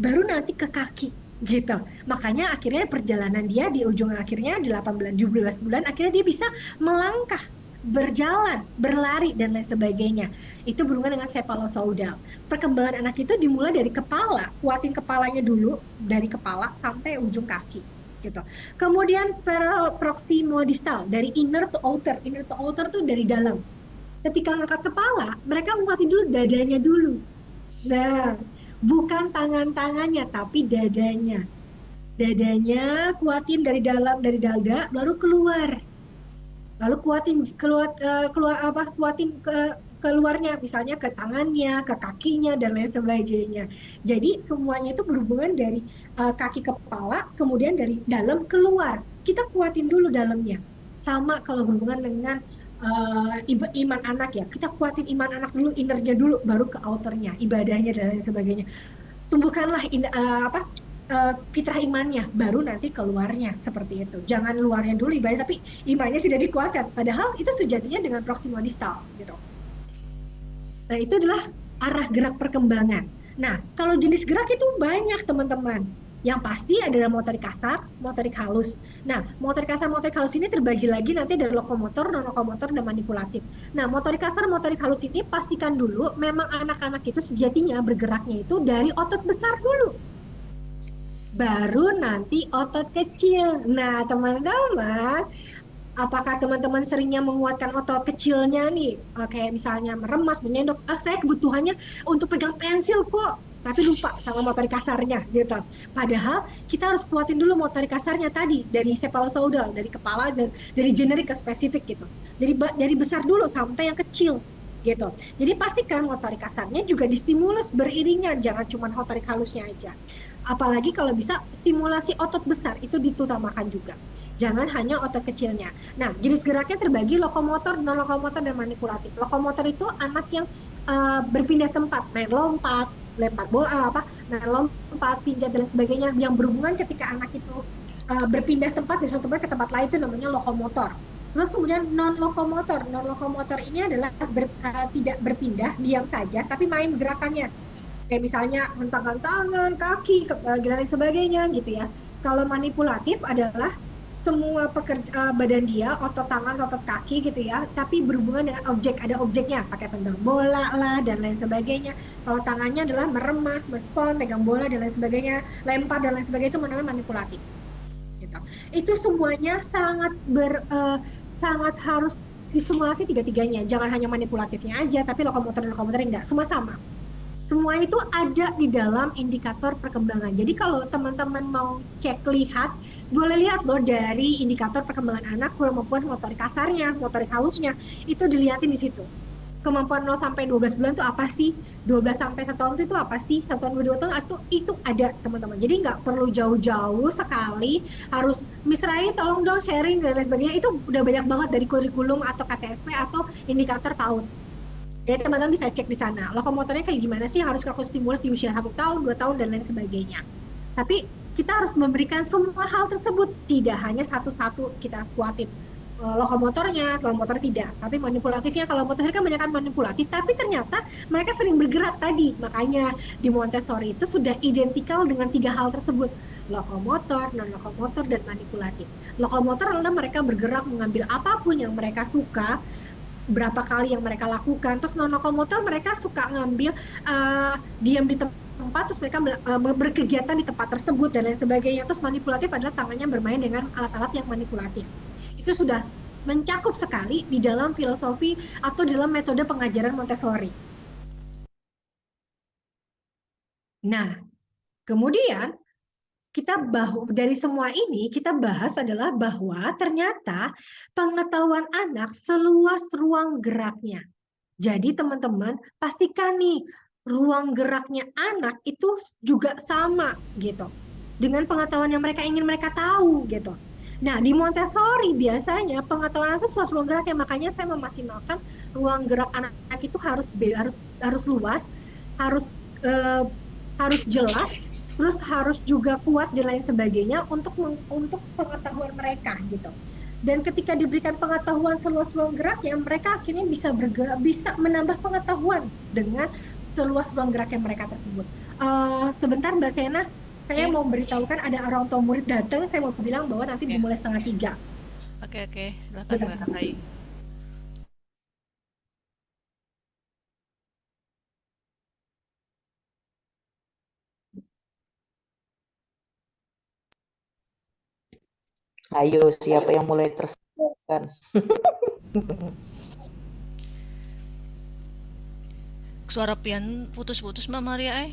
baru nanti ke kaki gitu. Makanya akhirnya perjalanan dia di ujung akhirnya 8 bulan, 17 bulan akhirnya dia bisa melangkah, berjalan, berlari dan lain sebagainya. Itu berhubungan dengan cephalosodal. Perkembangan anak itu dimulai dari kepala, kuatin kepalanya dulu dari kepala sampai ujung kaki gitu. Kemudian proximodistal dari inner to outer. Inner to outer tuh dari dalam. Ketika angkat kepala, mereka nguatin dulu dadanya dulu. Nah, bukan tangan-tangannya tapi dadanya. Dadanya kuatin dari dalam, dari dada baru keluar. Lalu kuatin keluarnya, misalnya ke tangannya, ke kakinya dan lain sebagainya. Jadi semuanya itu berhubungan dari kaki kepala, kemudian dari dalam keluar. Kita kuatin dulu dalamnya. Sama kalau berhubungan dengan iman anak ya, kita kuatin iman anak dulu, innernya dulu, baru ke outernya, ibadahnya dan lain sebagainya. Tumbuhkanlah fitrah imannya, baru nanti keluarnya seperti itu. Jangan luarnya dulu ibadah tapi imannya tidak dikuatkan. Padahal itu sejatinya dengan proximodistal gitu. Nah itu adalah arah gerak perkembangan. Nah kalau jenis gerak itu banyak teman-teman. Yang pasti adalah motorik kasar, motorik halus. Nah, motorik kasar, motorik halus ini terbagi lagi nanti dari lokomotor, non-lokomotor, dan manipulatif. Nah, motorik kasar, motorik halus ini pastikan dulu memang anak-anak itu sejatinya bergeraknya itu dari otot besar dulu. Baru nanti otot kecil. Nah, teman-teman, apakah teman-teman seringnya menguatkan otot kecilnya nih? Kayak misalnya meremas, menyendok. Saya kebutuhannya untuk pegang pensil kok. Tapi lupa sama motorik kasarnya gitu. Padahal kita harus kuatin dulu motorik kasarnya tadi dari cephalosodal, dari kepala dan dari generik ke spesifik gitu. Dari besar dulu sampai yang kecil gitu. Jadi pastikan motorik kasarnya juga distimulus beriringan, jangan cuma motorik halusnya aja. Apalagi kalau bisa stimulasi otot besar itu ditutamakan juga. Jangan hanya otot kecilnya. Nah, jenis geraknya terbagi lokomotor, non lokomotor dan manipulatif. Lokomotor itu anak yang berpindah tempat, main lompat, lempar bola main lompat, pijat dan sebagainya yang berhubungan ketika anak itu berpindah tempat dari satu tempat ke tempat lain itu namanya lokomotor. Terus kemudian non lokomotor ini adalah tidak berpindah diam saja tapi main gerakannya kayak misalnya hentangkan tangan, kaki, kepala dan lain sebagainya gitu ya. Kalau manipulatif adalah semua badan dia, otot tangan, otot kaki gitu ya, tapi berhubungan dengan objek, ada objeknya, pakai tendang bola lah dan lain sebagainya. Kalau tangannya adalah meremas, mespon, pegang bola dan lain sebagainya, lempar dan lain sebagainya, itu namanya manipulatif. Gitu. Itu semuanya sangat harus distimulasi tiga-tiganya. Jangan hanya manipulatifnya aja, tapi lokomotor dan lokomotor enggak, semua sama. Semua itu ada di dalam indikator perkembangan. Jadi kalau teman-teman mau cek lihat, boleh lihat loh dari indikator perkembangan anak, kemampuan motorik kasarnya, motorik halusnya, itu dilihatin di situ. Kemampuan 0 sampai 12 bulan itu apa sih? 12 sampai 1 tahun itu apa sih? 1 tahun 2 tahun itu ada teman-teman. Jadi nggak perlu jauh-jauh sekali, harus misalnya tolong dong sharing dan lain sebagainya. Itu udah banyak banget dari kurikulum atau KTSP atau indikator PAUD. Jadi teman-teman bisa cek di sana. Lokomotornya kayak gimana sih? Harus aku stimulus di usia 1 tahun, 2 tahun, dan lain sebagainya. Tapi kita harus memberikan semua hal tersebut. Tidak hanya satu-satu kita kuatin. Lokomotornya, kalau motor tidak. Tapi manipulatifnya, kalau motor kan banyak manipulatif. Tapi ternyata mereka sering bergerak tadi. Makanya di Montessori itu sudah identikal dengan 3 hal tersebut. Lokomotor, non-lokomotor, dan manipulatif. Lokomotor adalah mereka bergerak mengambil apapun yang mereka suka, berapa kali yang mereka lakukan. Terus non lokomotor mereka suka ngambil diam di tempat, terus mereka berkegiatan di tempat tersebut dan lain sebagainya. Terus manipulatif adalah tangannya bermain dengan alat-alat yang manipulatif. Itu sudah mencakup sekali di dalam filosofi atau dalam metode pengajaran Montessori. Nah, kemudian dari semua ini kita bahas adalah bahwa ternyata pengetahuan anak seluas ruang geraknya. Jadi teman-teman pastikan nih ruang geraknya anak itu juga sama gitu dengan pengetahuan yang mereka ingin mereka tahu gitu. Nah, di Montessori biasanya pengetahuan itu suatu ruang gerak ya, makanya saya memaksimalkan ruang gerak anak-anak itu harus luas, harus eh, harus jelas, terus harus juga kuat dan lain sebagainya untuk pengetahuan mereka gitu. Dan ketika diberikan pengetahuan seluas ruang gerak ya, mereka akhirnya bisa bergerak, bisa menambah pengetahuan dengan seluas ruang gerak yang mereka tersebut. Sebentar Mbak Sena, saya Oke. mau beritahukan ada orang tua murid datang, saya mau bilang bahwa nanti Ya. dimulai 2:30. Oke, silakan Betul. Mbak Rai. Ayo, siapa yang mulai tersiapkan? Suara pian putus-putus Mbak Maria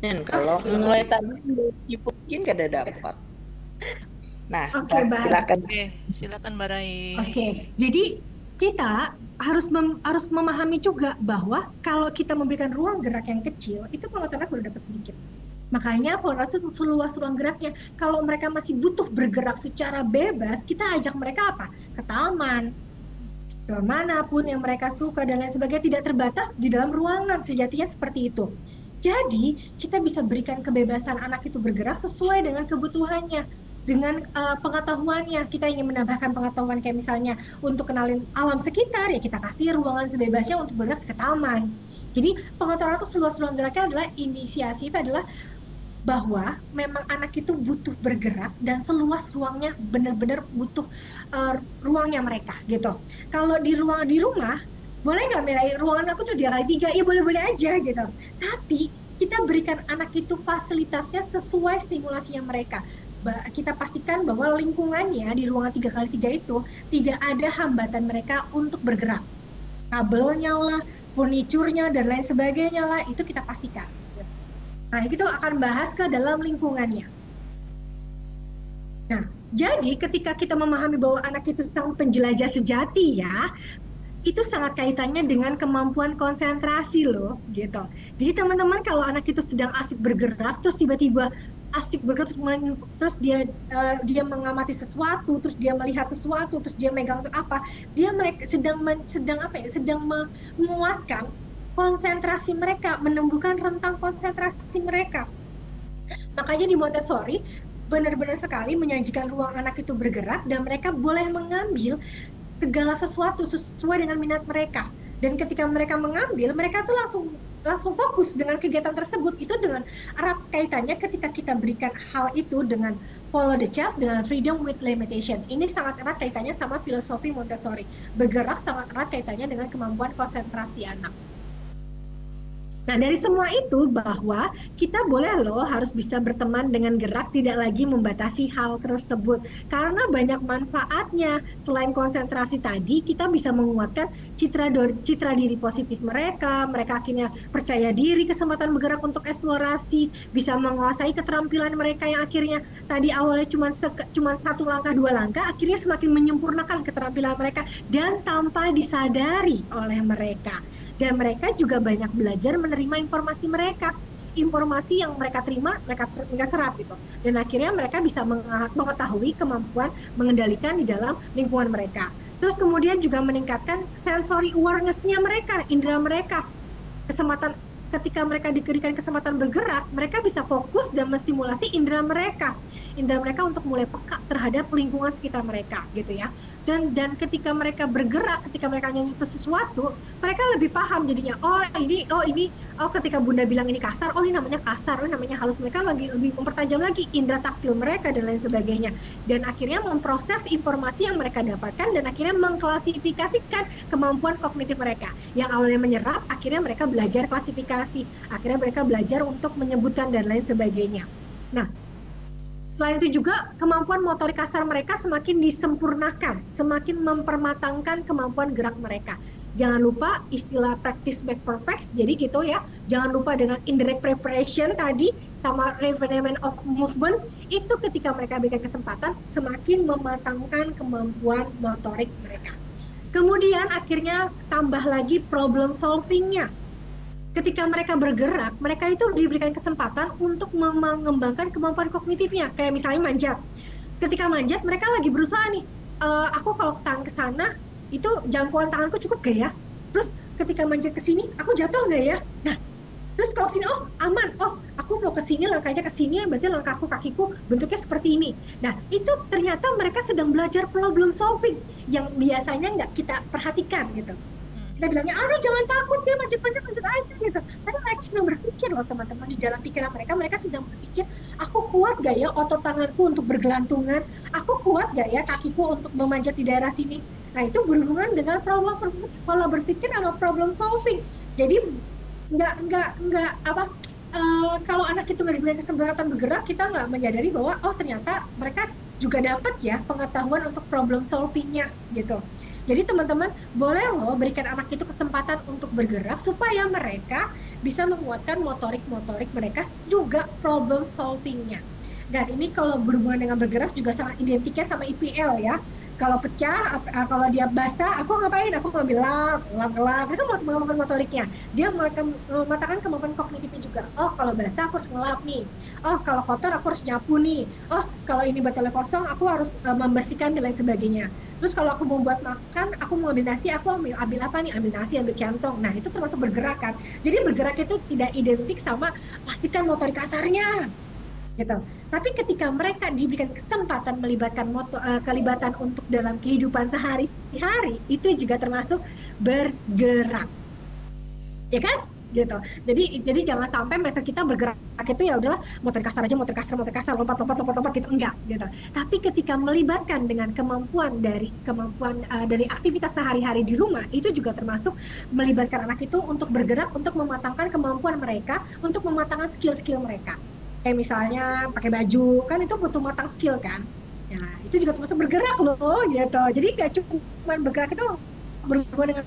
Dan kalau mulai tadi ciputin gak ada dapat. Nah, Oke, baik. silakan. Oke, silakan Mbak Rai. Oke, jadi kita harus memahami juga bahwa kalau kita memberikan ruang gerak yang kecil, itu pengetahuan baru dapat sedikit. Makanya pengetahuan itu seluas ruang geraknya. Kalau mereka masih butuh bergerak secara bebas, kita ajak mereka apa? Ke taman, ke manapun yang mereka suka dan lain sebagainya, tidak terbatas di dalam ruangan, sejatinya seperti itu. Jadi kita bisa berikan kebebasan anak itu bergerak sesuai dengan kebutuhannya, dengan pengetahuannya. Kita ingin menambahkan pengetahuan kayak misalnya untuk kenalin alam sekitar, ya kita kasih ruangan sebebasnya untuk bergerak ke taman. Jadi pengetahuan itu seluas ruang geraknya adalah inisiasi, itu adalah bahwa memang anak itu butuh bergerak dan seluas ruangnya, benar-benar butuh ruangnya mereka gitu. Kalau di rumah boleh nggak Mirai, ruangan aku tuh 3x3, ya boleh-boleh aja gitu. Tapi kita berikan anak itu fasilitasnya sesuai stimulasinya mereka. Kita pastikan bahwa lingkungannya di ruangan 3x3 itu tidak ada hambatan mereka untuk bergerak. Kabelnya lah, furniturnya dan lain sebagainya lah, itu kita pastikan. Nah, itu akan bahas ke dalam lingkungannya. Nah, jadi ketika kita memahami bahwa anak itu sang penjelajah sejati ya, itu sangat kaitannya dengan kemampuan konsentrasi loh, gitu. Jadi teman-teman kalau anak itu sedang asik bergerak, terus tiba-tiba asik bergerak, terus dia mengamati sesuatu, terus dia melihat sesuatu, terus dia megang apa, sedang menguatkan konsentrasi mereka, menumbuhkan rentang konsentrasi mereka. Makanya di Montessori benar-benar sekali menyajikan ruang anak itu bergerak dan mereka boleh mengambil segala sesuatu sesuai dengan minat mereka. Dan ketika mereka mengambil, mereka tuh langsung fokus dengan kegiatan tersebut. Itu dengan erat kaitannya ketika kita berikan hal itu dengan follow the child, dengan freedom with limitation. Ini sangat erat kaitannya sama filosofi Montessori. Bergerak sangat erat kaitannya dengan kemampuan konsentrasi anak. Nah, dari semua itu bahwa kita boleh loh harus bisa berteman dengan gerak, tidak lagi membatasi hal tersebut. Karena banyak manfaatnya. Selain konsentrasi tadi, kita bisa menguatkan citra diri positif mereka. Mereka akhirnya percaya diri, kesempatan bergerak untuk eksplorasi, bisa menguasai keterampilan mereka yang akhirnya tadi awalnya cuma satu langkah, dua langkah, akhirnya semakin menyempurnakan keterampilan mereka dan tanpa disadari oleh mereka. Dan mereka juga banyak belajar menerima informasi mereka. Informasi yang mereka terima, mereka serap gitu. Dan akhirnya mereka bisa mengetahui kemampuan mengendalikan di dalam lingkungan mereka. Terus kemudian juga meningkatkan sensory awareness-nya mereka, indera mereka. Ketika mereka diberikan kesempatan bergerak, mereka bisa fokus dan menstimulasi indera mereka untuk mulai peka terhadap lingkungan sekitar mereka gitu ya. Dan ketika mereka bergerak, ketika mereka nyentuh sesuatu, mereka lebih paham jadinya. Ketika Bunda bilang ini kasar, ini namanya kasar, ini namanya halus. Mereka lebih mempertajam lagi indera taktil mereka dan lain sebagainya. Dan akhirnya memproses informasi yang mereka dapatkan dan akhirnya mengklasifikasikan kemampuan kognitif mereka. Yang awalnya menyerap, akhirnya mereka belajar klasifikasi. Akhirnya mereka belajar untuk menyebutkan dan lain sebagainya. Nah, selain itu juga kemampuan motorik kasar mereka semakin disempurnakan, semakin mempermatangkan kemampuan gerak mereka. Jangan lupa istilah practice make perfect, jadi gitu ya. Jangan lupa dengan indirect preparation tadi, sama refinement of movement, itu ketika mereka berikan kesempatan, semakin mematangkan kemampuan motorik mereka. Kemudian akhirnya tambah lagi problem solving-nya. Ketika mereka bergerak, mereka itu diberikan kesempatan untuk mengembangkan kemampuan kognitifnya. Kayak misalnya manjat. Ketika manjat mereka lagi berusaha nih, aku kalau tangan ke sana itu jangkauan tanganku cukup gak ya, terus ketika manjat ke sini aku jatuh gak ya. Nah, terus kalau sini, oh aman, oh aku mau ke sini, langkahnya ke sini, berarti langkahku kakiku bentuknya seperti ini. Nah, itu ternyata mereka sedang belajar problem solving yang biasanya nggak kita perhatikan gitu. Kita bilangnya, aduh jangan takut dia manjat-manjat aja gitu. Tapi mereka sedang berpikir loh teman-teman, di dalam pikiran mereka sedang berpikir, aku kuat gak ya otot tanganku untuk bergelantungan, aku kuat gak ya kakiku untuk memanjat di daerah sini. Nah, itu berhubungan dengan pola berpikir sama problem solving. Jadi nggak apa, kalau anak itu nggak diberikan kesempatan bergerak, kita nggak menyadari bahwa oh ternyata mereka juga dapat ya pengetahuan untuk problem solvingnya gitu. Jadi teman-teman boleh loh berikan anak itu kesempatan untuk bergerak supaya mereka bisa menguatkan motorik mereka juga problem solvingnya. Dan ini kalau berhubungan dengan bergerak juga sangat identiknya sama IPL ya. Kalau pecah, kalau dia basah, aku ngapain? Aku ngambil lap. Itu kan kemampuan motoriknya. Dia mematangkan kemampuan kognitifnya juga. Oh, kalau basah aku harus ngelap nih. Oh, kalau kotor aku harus nyapu nih. Oh, kalau ini botolnya kosong, aku harus membersihkan dan lain sebagainya. Terus kalau aku mau buat makan, aku mau ambil nasi, aku ambil apa nih? Ambil nasi, ambil centong. Nah, itu termasuk bergerak kan. Jadi bergerak itu tidak identik sama pastikan motorik kasarnya. Gitu. Tapi ketika mereka diberikan kesempatan melibatkan kelibatan untuk dalam kehidupan sehari-hari, itu juga termasuk bergerak, ya kan? Gitu. Jadi jangan sampai metode kita bergerak itu ya udahlah motor kasar aja, motor kasar, lompat gitu, enggak gitu. Tapi ketika melibatkan dengan kemampuan dari aktivitas sehari-hari di rumah, itu juga termasuk melibatkan anak itu untuk bergerak, untuk mematangkan kemampuan mereka, untuk mematangkan skill-skill mereka. Kayak misalnya pakai baju, kan itu butuh matang skill kan. Nah, itu juga termasuk bergerak loh gitu. Jadi gak cuma bergerak itu berhubungan dengan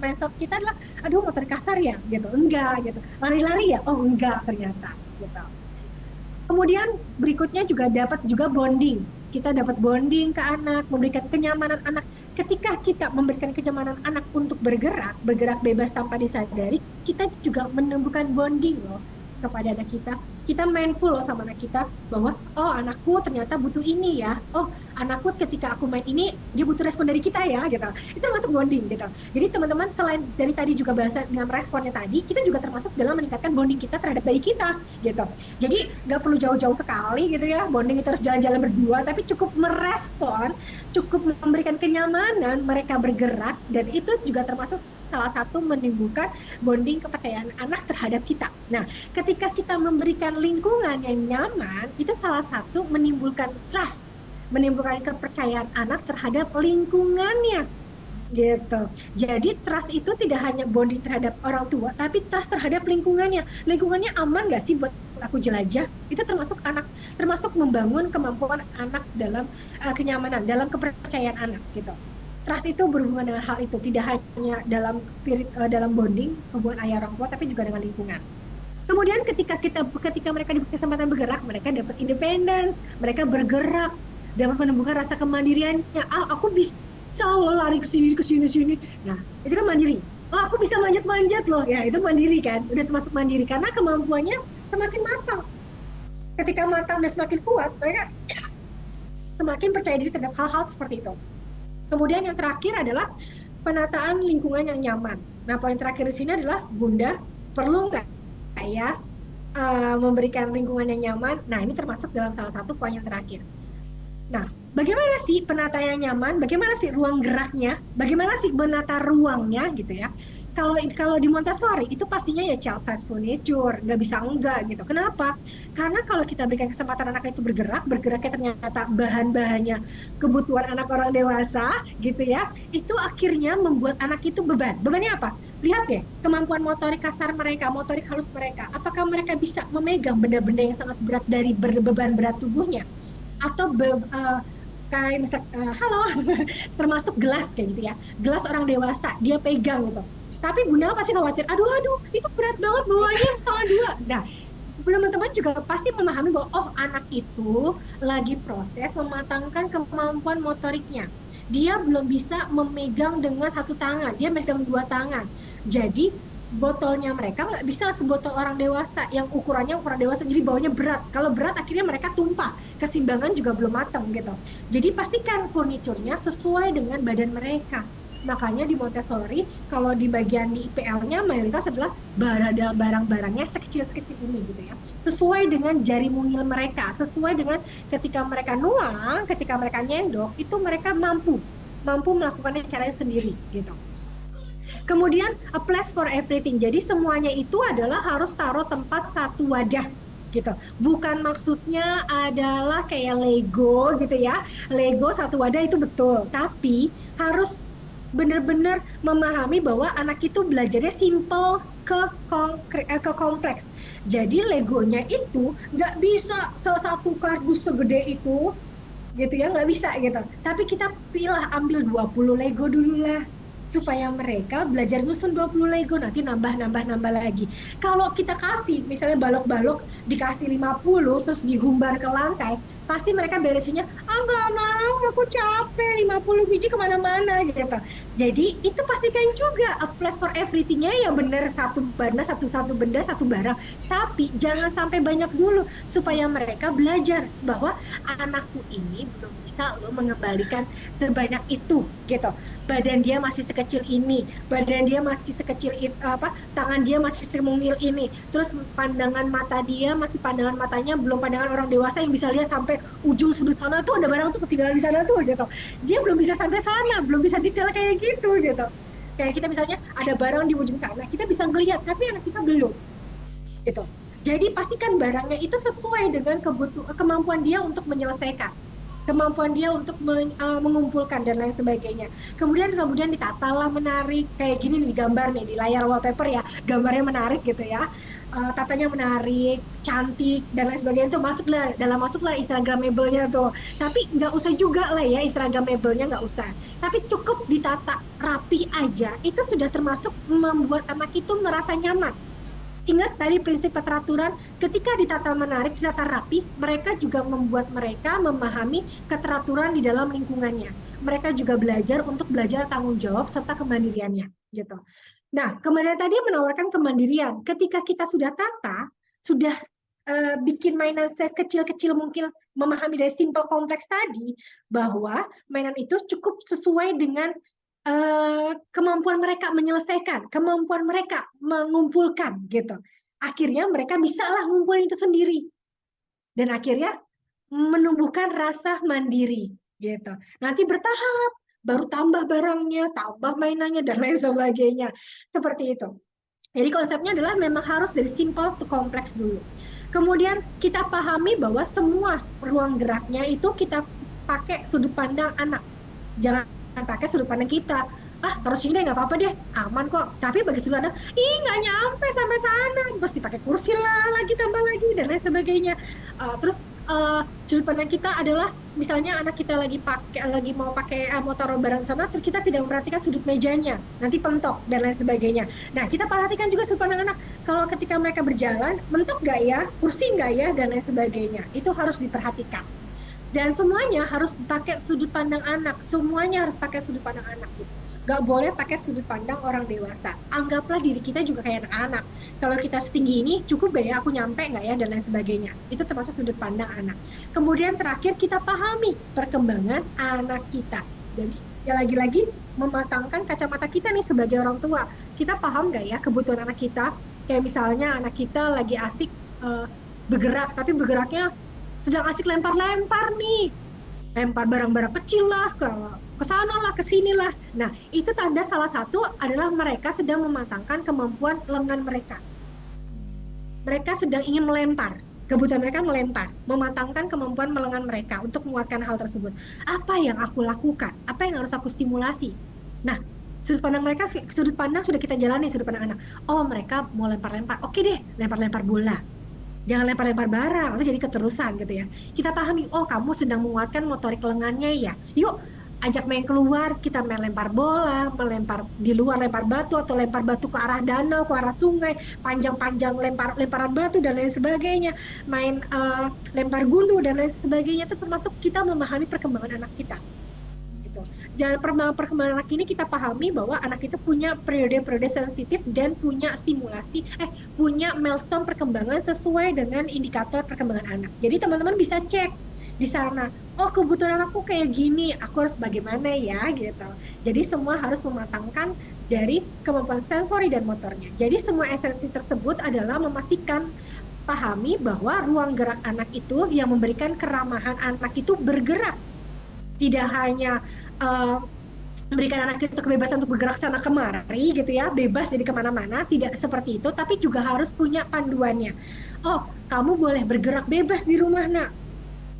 mindset kita adalah aduh motor kasar ya gitu. Enggak gitu. Lari-lari ya? Oh enggak ternyata gitu. Kemudian berikutnya juga dapat juga bonding. Kita dapat bonding ke anak, memberikan kenyamanan anak. Ketika kita memberikan kenyamanan anak untuk bergerak bebas tanpa disadari, kita juga menumbuhkan bonding loh kepada anak kita. Kita mindful loh sama anak kita bahwa oh anakku ternyata butuh ini ya, oh anakku ketika aku main ini dia butuh respon dari kita ya gitu. Itu masuk bonding gitu. Jadi teman-teman selain dari tadi juga bahasa dengan responnya tadi, kita juga termasuk dalam meningkatkan bonding kita terhadap bayi kita gitu. Jadi nggak perlu jauh-jauh sekali gitu ya, bonding itu harus jalan-jalan berdua, tapi cukup merespon, cukup memberikan kenyamanan mereka bergerak, dan itu juga termasuk salah satu menimbulkan bonding kepercayaan anak terhadap kita. Nah, ketika kita memberikan lingkungan yang nyaman, itu salah satu menimbulkan trust, menimbulkan kepercayaan anak terhadap lingkungannya. Gitu. Jadi trust itu tidak hanya bonding terhadap orang tua, tapi trust terhadap lingkungannya. Lingkungannya aman nggak sih buat aku jelajah? Itu termasuk membangun kemampuan anak dalam kenyamanan, dalam kepercayaan anak gitu. Trust itu berhubungan dengan hal itu, tidak hanya dalam dalam bonding hubungan ayah orang tua, tapi juga dengan lingkungan. Kemudian ketika mereka diberi kesempatan bergerak, mereka dapat independence, mereka bergerak, dapat menumbuhkan rasa kemandiriannya. Aku bisa loh lari ke sini. Nah, itu kan mandiri. Aku bisa manjat loh. Ya, itu mandiri kan. Udah termasuk mandiri karena kemampuannya semakin matang. Ketika matang dan semakin kuat, mereka semakin percaya diri terhadap hal-hal seperti itu. Kemudian yang terakhir adalah penataan lingkungan yang nyaman. Nah, poin terakhir di sini adalah Bunda perlu nggak ya memberikan lingkungan yang nyaman? Nah, ini termasuk dalam salah satu poin yang terakhir. Nah, bagaimana sih penata yang nyaman? Bagaimana sih ruang geraknya? Bagaimana sih menata ruangnya gitu ya? Kalau di Montessori itu pastinya ya child size furniture, nggak bisa enggak gitu. Kenapa? Karena kalau kita berikan kesempatan anak itu bergeraknya ternyata bahan-bahannya kebutuhan anak orang dewasa gitu ya, itu akhirnya membuat anak itu beban. Bebannya apa? Lihat deh, kemampuan motorik kasar mereka, motorik halus mereka. Apakah mereka bisa memegang benda-benda yang sangat berat dari beban berat tubuhnya? Atau kayak misal halo termasuk gelas kayak gitu ya, gelas orang dewasa dia pegang gitu, tapi Bunda pasti khawatir, aduh itu berat banget bawahnya sama dua. Nah, teman-teman juga pasti memahami bahwa oh anak itu lagi proses mematangkan kemampuan motoriknya, dia belum bisa memegang dengan satu tangan, dia memegang dua tangan. Jadi botolnya mereka nggak bisa sebotol orang dewasa yang ukurannya ukuran dewasa, jadi bawanya berat. Kalau berat akhirnya mereka tumpah, keseimbangan juga belum matang gitu. Jadi pastikan furniturnya sesuai dengan badan mereka. Makanya di Montessori kalau di bagian di IPL-nya mayoritas adalah barang-barangnya sekecil-sekecil ini gitu ya, sesuai dengan jari mungil mereka, sesuai dengan ketika mereka nuang, ketika mereka nyendok itu mereka mampu melakukannya caranya sendiri gitu. Kemudian a place for everything. Jadi semuanya itu adalah harus taruh tempat satu wadah gitu. Bukan maksudnya adalah kayak Lego gitu ya. Lego satu wadah itu betul, tapi harus benar-benar memahami bahwa anak itu belajarnya simple ke kompleks. Jadi Legonya itu nggak bisa satu kardus segede itu gitu ya, nggak bisa gitu. Tapi kita ambil 20 Lego dulu lah, supaya mereka belajar nyusun 20 Lego, nanti nambah lagi. Kalau kita kasih misalnya balok-balok dikasih 50 terus digumbar ke lantai, pasti mereka beresinnya, nggak mau, aku capek, 50 biji kemana-mana gitu. Jadi itu pastikan juga a place for everything-nya yang benar, satu benda, satu benda, satu barang. Tapi jangan sampai banyak dulu, supaya mereka belajar bahwa anakku ini belum bisa loh mengembalikan sebanyak itu gitu. Badan dia masih sekecil ini, badan dia masih sekecil tangan dia masih semungil ini, terus pandangan mata dia masih pandangan matanya belum pandangan orang dewasa yang bisa lihat sampai ujung sudut sana tuh ada barang tuh ketinggalan di sana tuh gitu. Dia belum bisa sampai sana, belum bisa detail kayak gitu gitu. Kayak kita misalnya ada barang di ujung sana, kita bisa ngelihat, tapi anak kita belum gitu. Jadi pastikan barangnya itu sesuai dengan kemampuan dia untuk menyelesaikan, kemampuan dia untuk mengumpulkan dan lain sebagainya. Kemudian ditatalah menarik kayak gini nih, di gambar nih di layar wallpaper ya, gambarnya menarik gitu ya. Tatanya menarik, cantik dan lain sebagainya, itu masuklah Instagramable-nya tuh. Tapi nggak usah juga lah ya Instagramable-nya, nggak usah. Tapi cukup ditata rapi aja, itu sudah termasuk membuat anak itu merasa nyaman. Ingat tadi prinsip keteraturan, ketika ditata menarik, ditata rapi, mereka juga membuat mereka memahami keteraturan di dalam lingkungannya. Mereka juga belajar untuk belajar tanggung jawab serta kemandiriannya gitu. Nah, kemandirian tadi menawarkan kemandirian. Ketika kita sudah tata, sudah bikin mainan sekecil-kecil mungkin, memahami dari simple kompleks tadi, bahwa mainan itu cukup sesuai dengan kemampuan mereka menyelesaikan, kemampuan mereka mengumpulkan gitu. Akhirnya mereka bisalah ngumpulin itu sendiri. Dan akhirnya menumbuhkan rasa mandiri gitu. Nanti bertahap, baru tambah barangnya, tambah mainannya dan lain sebagainya. Seperti itu. Jadi konsepnya adalah memang harus dari simple ke kompleks dulu. Kemudian kita pahami bahwa semua ruang geraknya itu kita pakai sudut pandang anak. Jangan pakai sudut pandang kita. Taruh sini deh, nggak apa-apa deh, aman kok. Tapi bagi sudut pandang, nggak nyampe sampai sana, pasti pakai kursi lah, lagi tambah lagi dan lain sebagainya. Terus sudut pandang kita adalah misalnya anak kita lagi mau taruh barang sana, terus kita tidak memperhatikan sudut mejanya, nanti pentok dan lain sebagainya. Nah, kita perhatikan juga sudut pandang anak. Kalau ketika mereka berjalan, mentok nggak ya, kursi nggak ya, dan lain sebagainya. Itu harus diperhatikan. Dan semuanya harus pakai sudut pandang anak. Semuanya harus pakai sudut pandang anak gitu. Gak boleh pakai sudut pandang orang dewasa. Anggaplah diri kita juga kayak anak-anak. Kalau kita setinggi ini, cukup gak ya aku nyampe gak ya, dan lain sebagainya. Itu termasuk sudut pandang anak. Kemudian terakhir kita pahami perkembangan anak kita. Jadi ya lagi-lagi mematangkan kacamata kita nih sebagai orang tua. Kita paham gak ya kebutuhan anak kita? Kayak misalnya anak kita lagi asik bergerak, tapi bergeraknya sedang asik lempar-lempar nih, lempar barang-barang kecil lah ke sana lah, ke sini lah. Nah, itu tanda salah satu adalah mereka sedang mematangkan kemampuan lengan mereka. Mereka sedang ingin melempar, kebutuhan mereka melempar, mematangkan kemampuan lengan mereka untuk menguatkan hal tersebut. Apa yang aku lakukan? Apa yang harus aku stimulasi? Nah, sudut pandang sudah kita jalani, sudut pandang anak. Oh, mereka mau lempar-lempar. Oke deh, lempar-lempar bola. Jangan lempar-lempar barang, atau jadi keterusan gitu ya. Kita pahami, oh kamu sedang menguatkan motorik lengannya ya. Yuk, ajak main keluar, kita main lempar bola, melempar di luar, lempar batu, atau lempar batu ke arah danau, ke arah sungai, panjang-panjang lemparan batu dan lain sebagainya. Main lempar gundu dan lain sebagainya. Itu termasuk kita memahami perkembangan anak kita. Gitu. dalam perkembangan anak ini kita pahami bahwa anak itu punya periode-periode sensitif dan punya punya milestone perkembangan sesuai dengan indikator perkembangan anak. Jadi teman-teman bisa cek di sana, oh kebutuhan anakku kayak gini, aku harus bagaimana ya gitu. Jadi semua harus mematangkan dari kemampuan sensori dan motornya. Jadi semua esensi tersebut adalah memastikan pahami bahwa ruang gerak anak itu yang memberikan keramahan anak itu bergerak. Tidak hanya memberikan anak itu kebebasan untuk bergerak sana kemari gitu ya, bebas jadi kemana-mana, tidak seperti itu, tapi juga harus punya panduannya. Oh, kamu boleh bergerak bebas di rumah nak.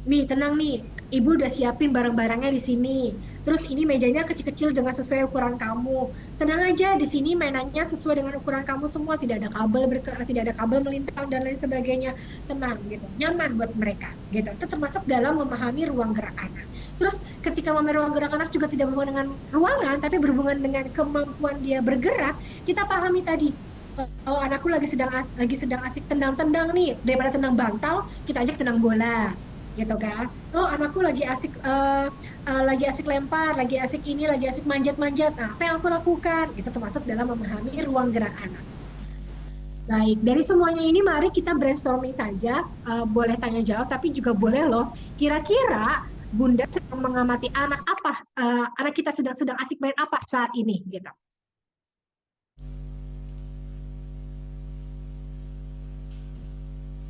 Nih, tenang nih, ibu udah siapin barang-barangnya di sini. Terus ini mejanya kecil-kecil dengan sesuai ukuran kamu. Tenang aja, di sini mainannya sesuai dengan ukuran kamu semua, tidak ada kabel melintang dan lain sebagainya. Tenang gitu, nyaman buat mereka gitu. Itu termasuk dalam memahami ruang gerak anak. Terus ketika memahami ruang gerak anak juga tidak berhubungan dengan ruangan, tapi berhubungan dengan kemampuan dia bergerak. Kita pahami tadi, oh anakku lagi sedang asik tendang-tendang nih, daripada tendang bantal, kita ajak tendang bola gitu kan. Oh anakku lagi asik lempar, lagi asik manjat-manjat. Nah, apa yang aku lakukan? Itu termasuk dalam memahami ruang gerak anak. Baik, dari semuanya ini mari kita brainstorming saja. Boleh tanya jawab, tapi juga boleh loh. Kira-kira Bunda sedang mengamati anak apa? Anak kita sedang asik main apa saat ini? Gitu.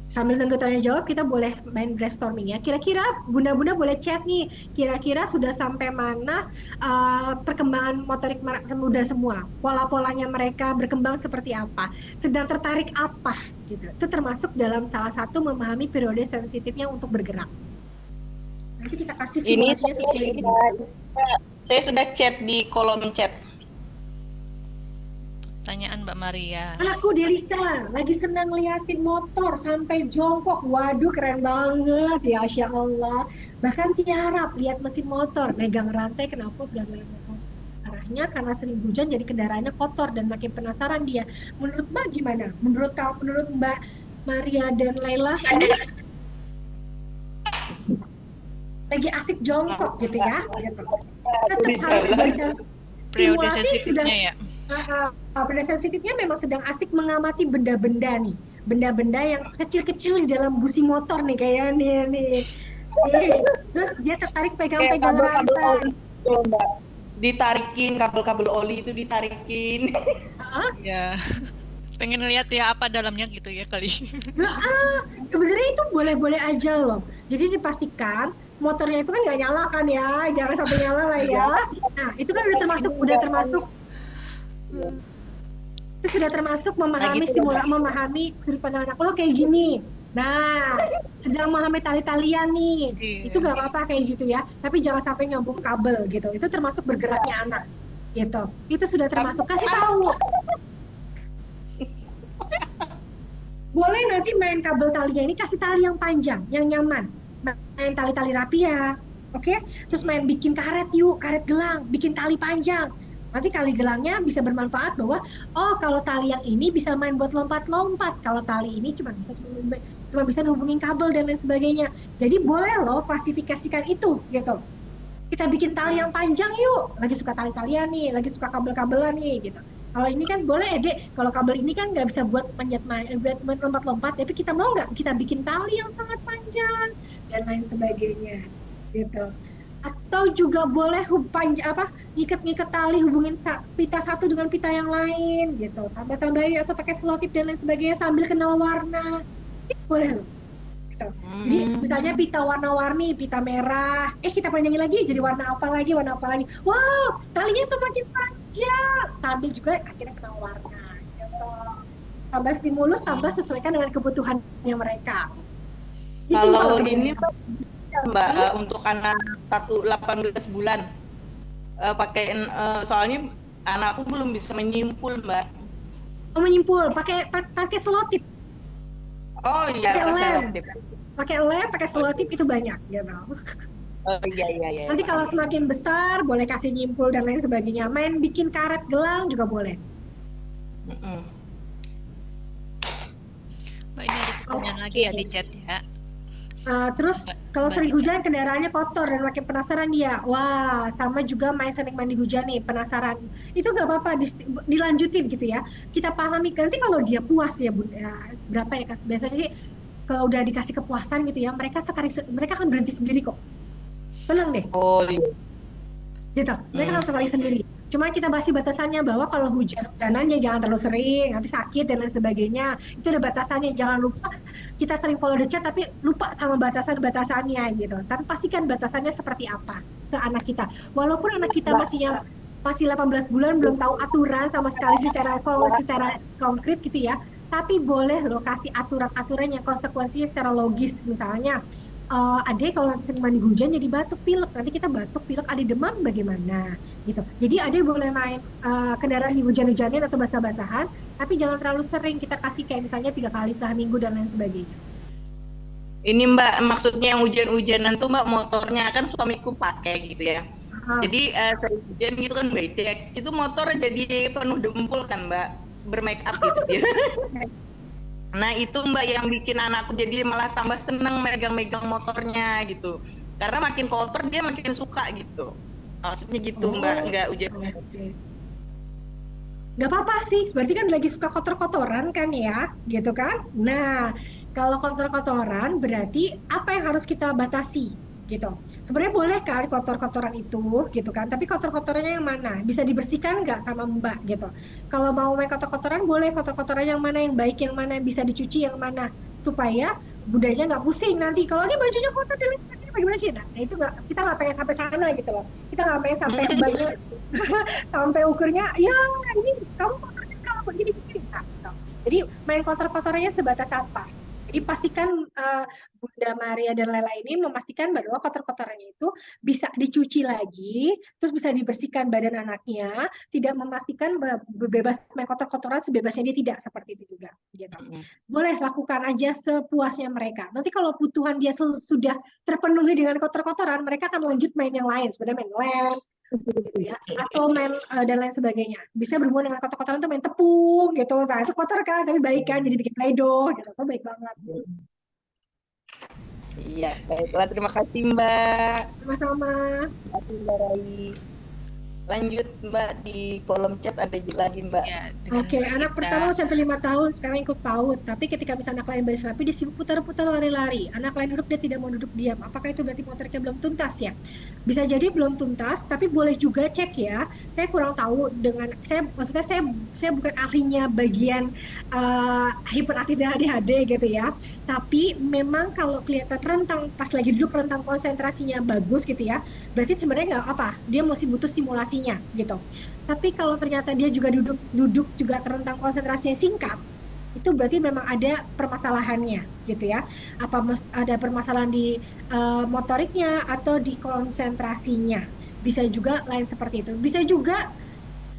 Sambil nunggu tanya jawab, kita boleh main brainstorming ya. Kira-kira Bunda-Bunda boleh chat nih. Kira-kira sudah sampai mana perkembangan motorik muda semua? Pola-polanya mereka berkembang seperti apa? Sedang tertarik apa? Gitu. Itu termasuk dalam salah satu memahami periode sensitifnya untuk bergerak. Nanti kita kasih simulasinya sesuai ini. Saya sudah chat di kolom chat. Pertanyaan Mbak Maria. Anakku Delisa lagi senang liatin motor sampai jongkok. Waduh keren banget ya, Masya Allah. Bahkan tiarap lihat mesin motor, megang rantai kenapa udah motor. Arahnya karena sering hujan jadi kendaraannya kotor dan makin penasaran dia. Menurut Mbak gimana? Menurut Mbak Maria dan Laila ini lagi asik jongkok gitu ya? Gitu. Tetap harus berikan Periode stimulasi sudah. sensitifnya ya. Pada sensitifnya memang sedang asik mengamati benda-benda nih, benda-benda yang kecil-kecil di dalam busi motor nih kayak nih. Terus dia tertarik pegang-pegang rantai. Ditarikin kabel-kabel oli itu ditarikin. Ya. Pengen lihat ya apa dalamnya gitu ya kali. Sebenarnya itu boleh-boleh aja loh. Jadi dipastikan motornya itu kan nggak nyala kan ya, jangan sampai nyala lah ya. Nah itu kan udah termasuk itu sudah termasuk memahami memahami sudut pandang anak lo kayak gini. Nah, sedang memahami tali-talian nih. Itu nggak apa-apa kayak gitu ya. Tapi jangan sampai nyambung kabel gitu. Itu termasuk bergeraknya anak. Gitu. Itu sudah termasuk. Kasih tahu. Boleh nanti main kabel talinya ini kasih tali yang panjang, yang nyaman. Main tali-tali rapi ya. Oke? Terus main bikin karet yuk, karet gelang, bikin tali panjang. Nanti tali gelangnya bisa bermanfaat bahwa kalau tali yang ini bisa main buat lompat-lompat. Kalau tali ini cuma bisa hubungin kabel dan lain sebagainya. Jadi boleh loh klasifikasikan itu gitu. Kita bikin tali yang panjang yuk. Lagi suka tali-talian nih, lagi suka kabel-kabelan nih gitu. Kalau ini kan boleh Dek. Kalau kabel ini kan nggak bisa buat buat lompat-lompat, tapi kita mau nggak kita bikin tali yang sangat panjang dan lain sebagainya gitu. Atau juga boleh ngikat tali hubungin pita satu dengan pita yang lain gitu, tambah-tambahin atau pakai selotip dan lain sebagainya sambil kenal warna, itu boleh loh gitu. Jadi misalnya pita warna-warni, pita merah, kita panjangin lagi jadi warna apa lagi, wow talinya semakin panjang sambil juga akhirnya kenal warna gitu. Tambah stimulus, tambah sesuaikan dengan kebutuhannya mereka. Kalau ini Mbak, untuk anak 18 bulan pakaiin, soalnya anakku belum bisa menyimpul Mbak. Menyimpul pakai selotip. Oh iya, pakai lem, pakai selotip itu banyak gitu. Oh iya. Nanti kalau semakin besar boleh kasih nyimpul dan lain sebagainya. Main bikin karet gelang juga boleh. Mbak ini ada pertanyaan lagi ya di chat ya. Terus kalau sering hujan kendaraannya kotor dan makin penasaran dia. Wah, sama juga main sering mandi hujan nih, penasaran. Itu nggak apa-apa, dilanjutin gitu ya. Kita pahami nanti kalau dia puas ya, Bun, ya, berapa ya Kak? Biasanya sih kalau udah dikasih kepuasan gitu ya, mereka akan berhenti sendiri kok. Tenang deh. Oh iya. Gitu, mereka harus tertarik sendiri. Cuma kita masih batasannya bahwa kalau hujanannya jangan terlalu sering, nanti sakit dan lain sebagainya. Itu ada batasannya. Jangan lupa kita sering follow the chat tapi lupa sama batasan-batasannya gitu. Tapi pastikan batasannya seperti apa ke anak kita. Walaupun anak kita masih 18 bulan belum tahu aturan sama sekali secara konkret gitu ya. Tapi boleh loh kasih aturan-aturan yang konsekuensinya secara logis. Misalnya adek kalau nanti sering mandi hujan jadi batuk pilek, nanti kita batuk pilek ada demam bagaimana gitu. Jadi adek boleh main kendaraan di hujan-hujanan atau basah-basahan, tapi jangan terlalu sering, kita kasih kayak misalnya 3 kali seminggu dan lain sebagainya. Ini Mbak, maksudnya yang hujan-hujanan tuh Mbak, motornya kan suamiku pakai gitu ya. Jadi sering hujan gitu kan becek, itu motor jadi penuh dempul kan Mbak, bermake up gitu dia. Nah itu Mbak yang bikin anakku jadi malah tambah seneng megang-megang motornya gitu. Karena makin kotor dia makin suka gitu. Maksudnya gitu Mbak, nggak hujan. Nggak apa-apa sih, berarti kan lagi suka kotor-kotoran kan ya, gitu kan? Nah, kalau kotor-kotoran berarti apa yang harus kita batasi? Gitu. Sebenarnya boleh kan kotor-kotoran itu gitu kan, tapi kotor-kotorannya yang mana? Bisa dibersihkan nggak sama Mbak gitu. Kalau mau main kotor-kotoran boleh, kotor-kotoran yang mana yang baik, yang mana yang bisa dicuci, yang mana supaya budayanya nggak pusing nanti. Kalau ini bajunya kotor dan lain sebagainya bagaimana sih? Nah itu kita nggak pengen sampai sana gitu loh. Kita nggak pengen sampai banyak sampai ukurnya ya ini kamu kotornya kalau begini begini. Nah, gitu. Jadi main kotor-kotorannya sebatas apa? Jadi pastikan Bunda Maria dan Lela ini memastikan bahwa kotor-kotorannya itu bisa dicuci lagi, terus bisa dibersihkan badan anaknya, tidak memastikan bebas main kotor-kotoran sebebasnya dia tidak seperti itu juga. Gitu. Boleh lakukan aja sepuasnya mereka. Nanti kalau kebutuhan dia sudah terpenuhi dengan kotor-kotoran, mereka akan lanjut main yang lain, sebenarnya main lem, gitu ya, atau main dan lain sebagainya. Bisa berhubungan dengan kotor-kotoran tuh main tepung gitu. Nah itu kotor kan tapi baik kan, jadi bikin play-doh gitu. Itu baik banget. Iya, baiklah, terima kasih Mbak. Sama-sama. Terima kasih Mbak Rai. Lanjut Mbak, di kolom chat ada lagi Mbak. Ya, Oke, anak pertama sampai 5 tahun sekarang ikut PAUD, tapi ketika misalnya anak lain baris rapi dia sibuk putar-putar lari-lari. Anak lain duduk dia tidak mau duduk diam. Apakah itu berarti motoriknya belum tuntas ya? Bisa jadi belum tuntas, tapi boleh juga cek ya. Saya kurang tahu dengan maksudnya saya bukan ahlinya bagian hiperaktif dan ADHD gitu ya. Tapi memang kalau kelihatan rentang pas lagi duduk rentang konsentrasinya bagus gitu ya, berarti sebenarnya nggak apa, dia masih butuh stimulasinya gitu. Tapi kalau ternyata dia juga duduk juga terentang konsentrasinya singkat, itu berarti memang ada permasalahannya gitu ya. Apa ada permasalahan di motoriknya atau di konsentrasinya. Bisa juga lain seperti itu. Bisa juga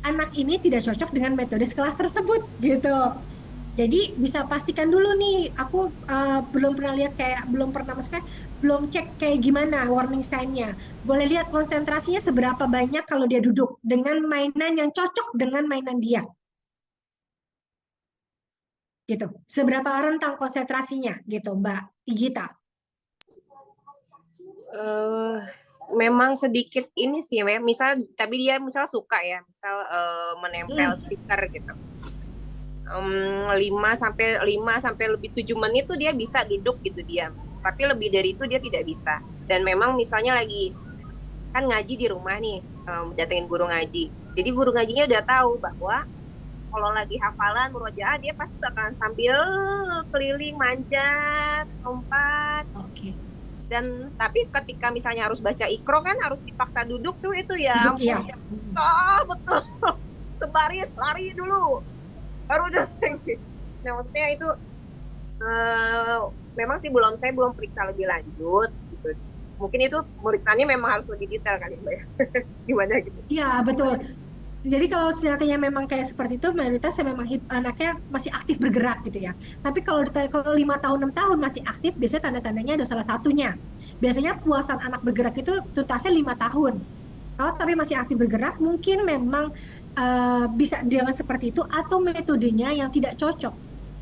anak ini tidak cocok dengan metode sekolah tersebut gitu. Jadi bisa pastikan dulu nih, aku belum pernah lihat maksudnya belum cek kayak gimana warning sign-nya. Boleh lihat konsentrasinya seberapa banyak kalau dia duduk dengan mainan yang cocok dengan mainan dia. Gitu. Seberapa rentang konsentrasinya gitu, Mbak Igita. Memang sedikit ini sih, misal tapi dia misal suka ya, misal menempel stiker gitu. 5 sampai lebih 7 menit tuh dia bisa duduk gitu diam. Tapi lebih dari itu dia tidak bisa. Dan memang misalnya lagi kan ngaji di rumah nih, datengin guru ngaji. Jadi guru ngajinya udah tahu bahwa kalau lagi hafalan murojaah dia pasti bakalan sambil keliling, manjat, lompat. Oke. Dan tapi ketika misalnya harus baca Iqra kan harus dipaksa duduk tuh itu ya. Iya. Betul. Sebaris lari dulu. Baru udah. Nah, maksudnya itu memang sih saya belum periksa lebih lanjut gitu. Mungkin itu periksanya memang harus lebih detail kan ya Mbak ya. Gimana gitu. Iya, betul. Jadi kalau senyatanya memang kayak seperti itu, mayoritas memang anaknya masih aktif bergerak gitu ya. Tapi kalau 5 tahun, 6 tahun masih aktif, biasanya tanda-tandanya ada salah satunya. Biasanya puasan anak bergerak itu tuntasnya 5 tahun. Kalau tapi masih aktif bergerak, mungkin memang bisa dengan seperti itu, atau metodenya yang tidak cocok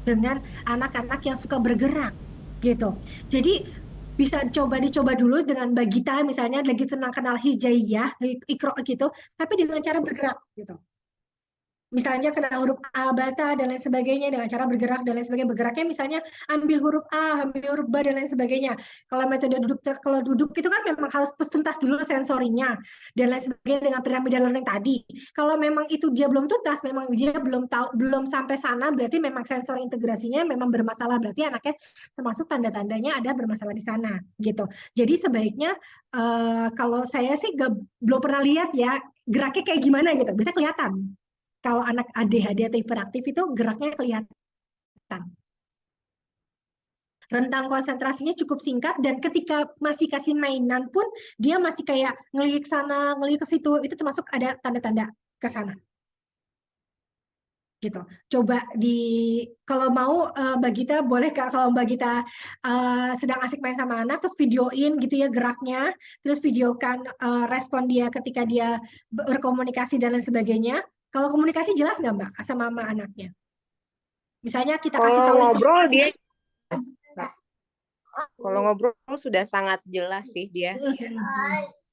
dengan anak-anak yang suka bergerak gitu. Jadi bisa dicoba dulu dengan Mbak Gita misalnya lagi tenang kenal hijaiyah, ikro gitu, tapi dengan cara bergerak gitu. Misalnya kena huruf A, bata, dan lain sebagainya dengan cara bergerak dan lain sebagainya. Bergeraknya misalnya ambil huruf A, ambil huruf B, dan lain sebagainya. Kalau metode duduk, kalau duduk itu kan memang harus tuntas dulu sensorinya dan lain sebagainya dengan piramidal learning tadi. Kalau memang itu dia belum tuntas, memang dia belum tahu, belum sampai sana, berarti memang sensor integrasinya memang bermasalah. Berarti anaknya termasuk tanda-tandanya ada bermasalah di sana, gitu. Jadi sebaiknya kalau saya sih belum pernah lihat ya geraknya kayak gimana gitu. Bisa kelihatan. Kalau anak ADHD atau hiperaktif itu geraknya kelihatan. Rentang konsentrasinya cukup singkat dan ketika masih kasih mainan pun dia masih kayak ngelirik sana, ngelirik ke situ. Itu termasuk ada tanda-tanda ke sana. Gitu. Coba kalau mau Mbak Gita boleh Kak, kalau Mbak Gita sedang asik main sama anak terus videoin gitu ya geraknya, terus videokan respon dia ketika dia berkomunikasi dan lain sebagainya. Kalau komunikasi jelas nggak Mbak sama anaknya? Misalnya kita kasih Kalau tahu ngobrol dia, nah, kalau ngobrol sudah sangat jelas sih dia.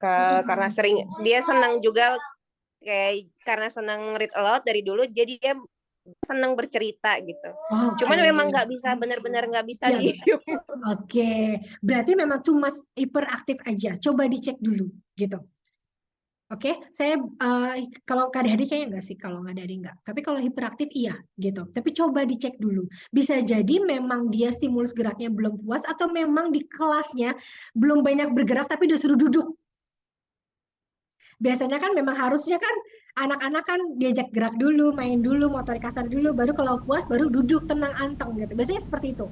Karena sering dia senang juga kayak karena senang read aloud dari dulu, jadi dia senang bercerita gitu. Cuman memang nggak bisa benar-benar nggak bisa Ya, diem. Oke, berarti memang cuma hiperaktif aja. Coba dicek dulu, gitu. Oke, saya kalau ADHD kayaknya enggak sih, kalau nggak ADHD enggak. Tapi kalau hiperaktif iya, gitu. Tapi coba dicek dulu. Bisa jadi memang dia stimulus geraknya belum puas atau memang di kelasnya belum banyak bergerak tapi disuruh duduk. Biasanya kan memang harusnya kan anak-anak kan diajak gerak dulu, main dulu, motorik kasar dulu, baru kalau puas baru duduk tenang anteng gitu. Biasanya seperti itu.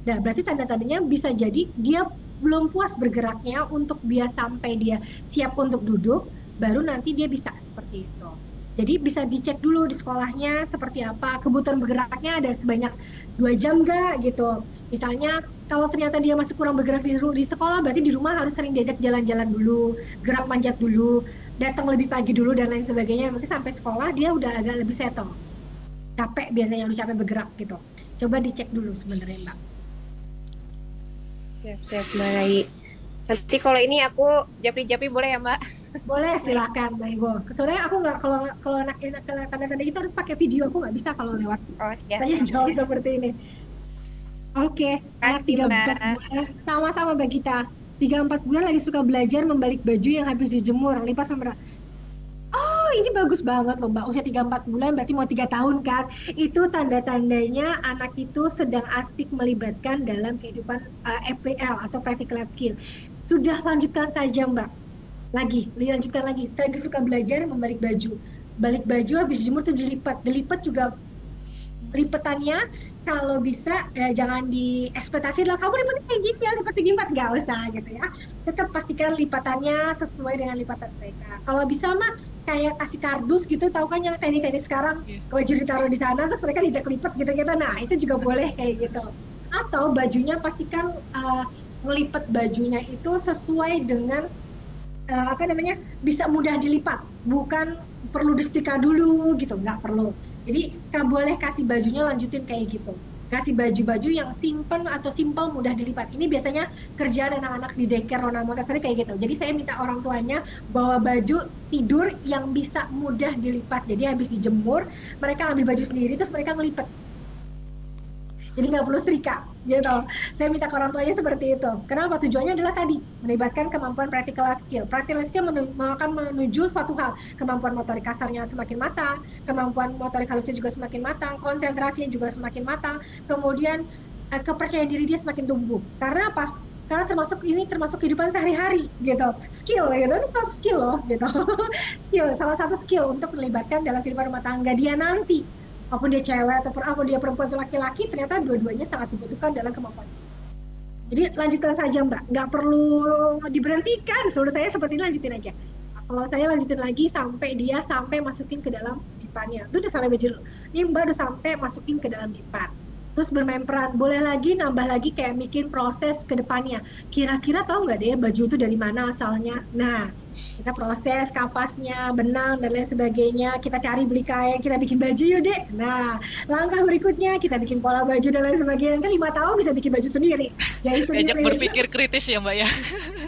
Nah, berarti tanda-tandanya bisa jadi dia belum puas bergeraknya untuk dia sampai dia siap untuk duduk, baru nanti dia bisa seperti itu. Jadi bisa dicek dulu di sekolahnya seperti apa, kebutuhan bergeraknya ada sebanyak 2 jam nggak gitu. Misalnya kalau ternyata dia masih kurang bergerak di sekolah, berarti di rumah harus sering diajak jalan-jalan dulu, gerak manjat dulu, datang lebih pagi dulu dan lain sebagainya. Nanti sampai sekolah dia udah agak lebih settle. Capek biasanya udah capek bergerak gitu. Coba dicek dulu sebenarnya Mbak. Siap-siap Mbak Rai. Nanti kalau ini aku japri-japri boleh ya Mbak? Boleh, silakan monggo. Soalnya aku nggak kalau anak tanda-tanda itu harus pakai video, aku nggak bisa kalau lewat Oh siap. saya jauh seperti ini. Oke, anak 3-4 bulan sama-sama Mbak Gita. 3-4 bulan lagi suka belajar membalik baju yang habis dijemur, lipat sama. Oh, ini bagus banget loh Mbak. Usia 3-4 bulan berarti mau 3 tahun kan. Itu tanda-tandanya anak itu sedang asik melibatkan dalam kehidupan FPL atau practical life skill. Sudah lanjutkan saja Mbak. Lanjutkan lagi. Lagi suka belajar membalik baju. Balik baju habis jemur tuh dilipat. Dilipat juga lipetannya kalau bisa jangan diekspektasi lah kamu lipatnya kayak gini ya, lipatnya gini, nggak usah gitu ya. Tetap pastikan lipatannya sesuai dengan lipatan mereka. Kalau bisa mah kayak kasih kardus gitu, tahu kan yang teknik-teknik sekarang baju ditaruh di sana terus mereka dijak lipat gitu-gitu. Nah itu juga boleh kayak gitu. Atau bajunya pastikan ngelipat bajunya itu sesuai dengan bisa mudah dilipat, bukan perlu disetrika dulu gitu, nggak perlu. Jadi boleh kasih bajunya lanjutin kayak gitu, kasih baju-baju yang simple atau simpel mudah dilipat. Ini biasanya kerjaan anak-anak di daycare Ronald Montessori kayak gitu. Jadi saya minta orang tuanya bawa baju tidur yang bisa mudah dilipat. Jadi habis dijemur mereka ambil baju sendiri terus mereka ngelipat. Jadi nggak perlu setrika gitu. Saya minta ke orang tuanya seperti itu. Kenapa? Tujuannya adalah tadi melibatkan kemampuan practical life skill. Practical life skill akan menuju suatu hal. Kemampuan motorik kasarnya semakin matang, kemampuan motorik halusnya juga semakin matang, konsentrasinya juga semakin matang, kemudian kepercayaan diri dia semakin tumbuh. Karena apa? Karena termasuk kehidupan sehari-hari gitu. Skill gitu, ini termasuk skill loh gitu. Skill, salah satu skill untuk melibatkan dalam kehidupan rumah tangga dia nanti. Apapun dia cewek ataupun dia perempuan atau laki-laki, ternyata dua-duanya sangat dibutuhkan dalam kemampuan. Jadi lanjutkan saja Mbak, nggak perlu diberhentikan. Menurut saya seperti ini lanjutin aja. Kalau saya lanjutin lagi sampai masukin ke dalam dipannya. Itu udah sampai baju. Ini Mbak udah sampai masukin ke dalam dipan. Terus bermain peran. Boleh lagi nambah lagi kayak bikin proses ke depannya. Kira-kira tahu nggak deh baju itu dari mana asalnya? Nah, Kita proses kapasnya, benang dan lain sebagainya. Kita cari beli kain, kita bikin baju yuk dek. Nah, langkah berikutnya kita bikin pola baju dan lain sebagainya. Nanti 5 tahun bisa bikin baju sendiri. Jadi Diajak sendiri. berpikir kritis ya Mbak ya.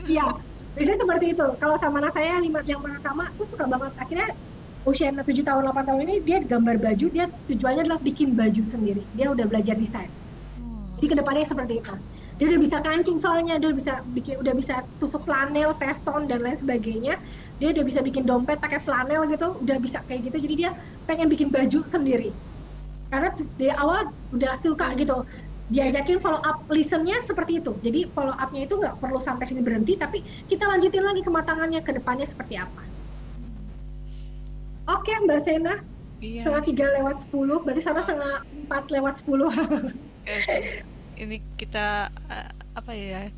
Iya, biasanya seperti itu. Kalau sama anak saya yang pertama tuh suka banget. Akhirnya usia 7 tahun, 8 tahun ini dia gambar baju, dia tujuannya adalah bikin baju sendiri. Dia udah belajar desain. Jadi kedepannya seperti itu. Dia udah bisa kancing soalnya, dia udah bisa tusuk flanel, veston dan lain sebagainya. Dia udah bisa bikin dompet pakai flanel gitu, udah bisa kayak gitu. Jadi dia pengen bikin baju sendiri. Karena dari awal udah suka gitu. Diajakin follow up listennya seperti itu. Jadi follow up-nya itu nggak perlu sampai sini berhenti, tapi kita lanjutin lagi kematangannya ke depannya seperti apa. Oke Mbak Sena, Iya. setengah 3:10, berarti sana setengah 4:10. Ini kita apa ya?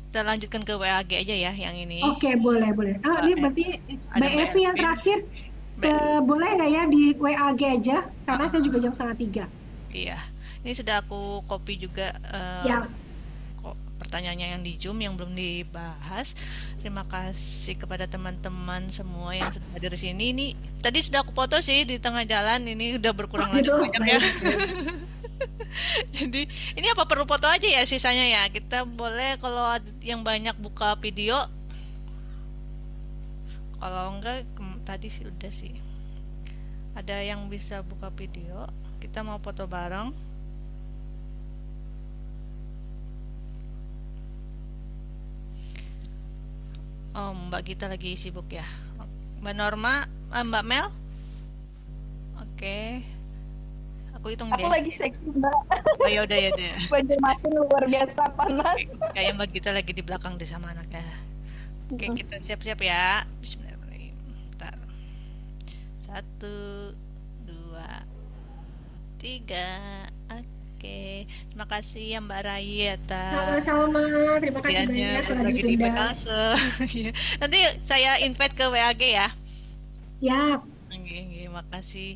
Kita lanjutkan ke WAG aja ya yang ini. Oke, boleh. Ini Oke. berarti Ada Mbak Evi yang Evi. terakhir, boleh nggak ya di WAG aja? Karena saya juga jam 2:30. Iya. Ini sudah aku copy juga Ya, pertanyaannya yang di Zoom yang belum dibahas. Terima kasih kepada teman-teman semua yang sudah hadir di sini. Ini tadi sudah aku foto sih di tengah jalan. Ini udah berkurang lagi gitu. banyak ya. Jadi ini apa perlu foto aja ya sisanya ya. Kita boleh kalau yang banyak buka video. Kalau enggak tadi sih udah sih. Ada yang bisa buka video. Kita mau foto bareng. Oh, Mbak Gita lagi sibuk ya. Mbak Norma, Mbak Mel. Oke. Aku hitung Aku deh. lagi seksi Mbak. Oh, yaudah. Baju makin luar biasa panas. Kayak Mbak Gita lagi di belakang deh sama anaknya. Oke, kita siap-siap ya. Bismillahirrahmanirrahim. Bentar. 1, 2, 3. Oke. Terima kasih ya Mbak Rai atas sama-sama. Terima kasih banyak telah lagi di diundang. PKS. Iya. Nanti saya invite ke WAG ya. Siap. Oke, makasih.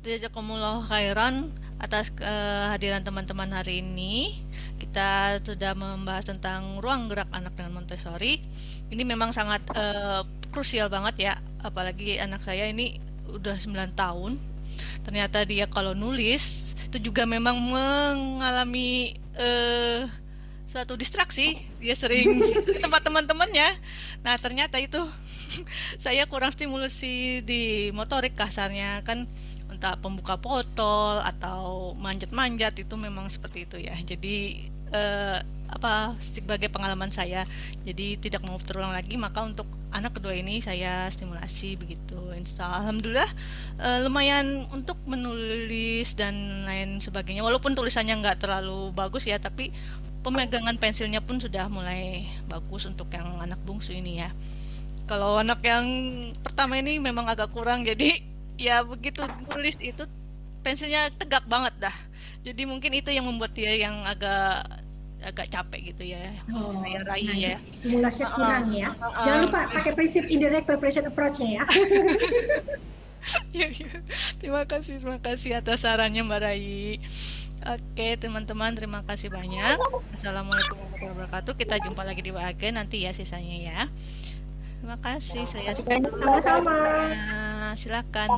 Jazakumullah khairan atas kehadiran teman-teman hari ini. Kita sudah membahas tentang ruang gerak anak dengan Montessori. Ini memang sangat krusial banget ya, apalagi anak saya ini udah 9 tahun. Ternyata dia kalau nulis itu juga memang mengalami suatu distraksi. Dia sering ke tempat teman-temannya. Nah, ternyata itu saya kurang stimulasi di motorik kasarnya kan, entah pembuka botol atau manjat-manjat, itu memang seperti itu ya. Jadi sebagai pengalaman saya, jadi tidak mau terulang lagi, maka untuk anak kedua ini saya stimulasi begitu. Alhamdulillah lumayan untuk menulis dan lain sebagainya, walaupun tulisannya nggak terlalu bagus ya, tapi pemegangan pensilnya pun sudah mulai bagus untuk yang anak bungsu ini ya. Kalau anak yang pertama ini memang agak kurang, jadi ya begitu nulis itu pensilnya tegak banget dah. Jadi mungkin itu yang membuat dia yang agak capek gitu ya. Kayak Rai ya. Stimulasinya kurang ya. Jangan lupa pakai prinsip indirect preparation approach-nya ya. Iya. Terima kasih atas sarannya Mbak Rai. Oke teman-teman, terima kasih banyak. Assalamualaikum warahmatullahi wabarakatuh. Kita jumpa lagi di WAG nanti ya sisanya ya. Terima kasih. Saya Sama-sama. silakan.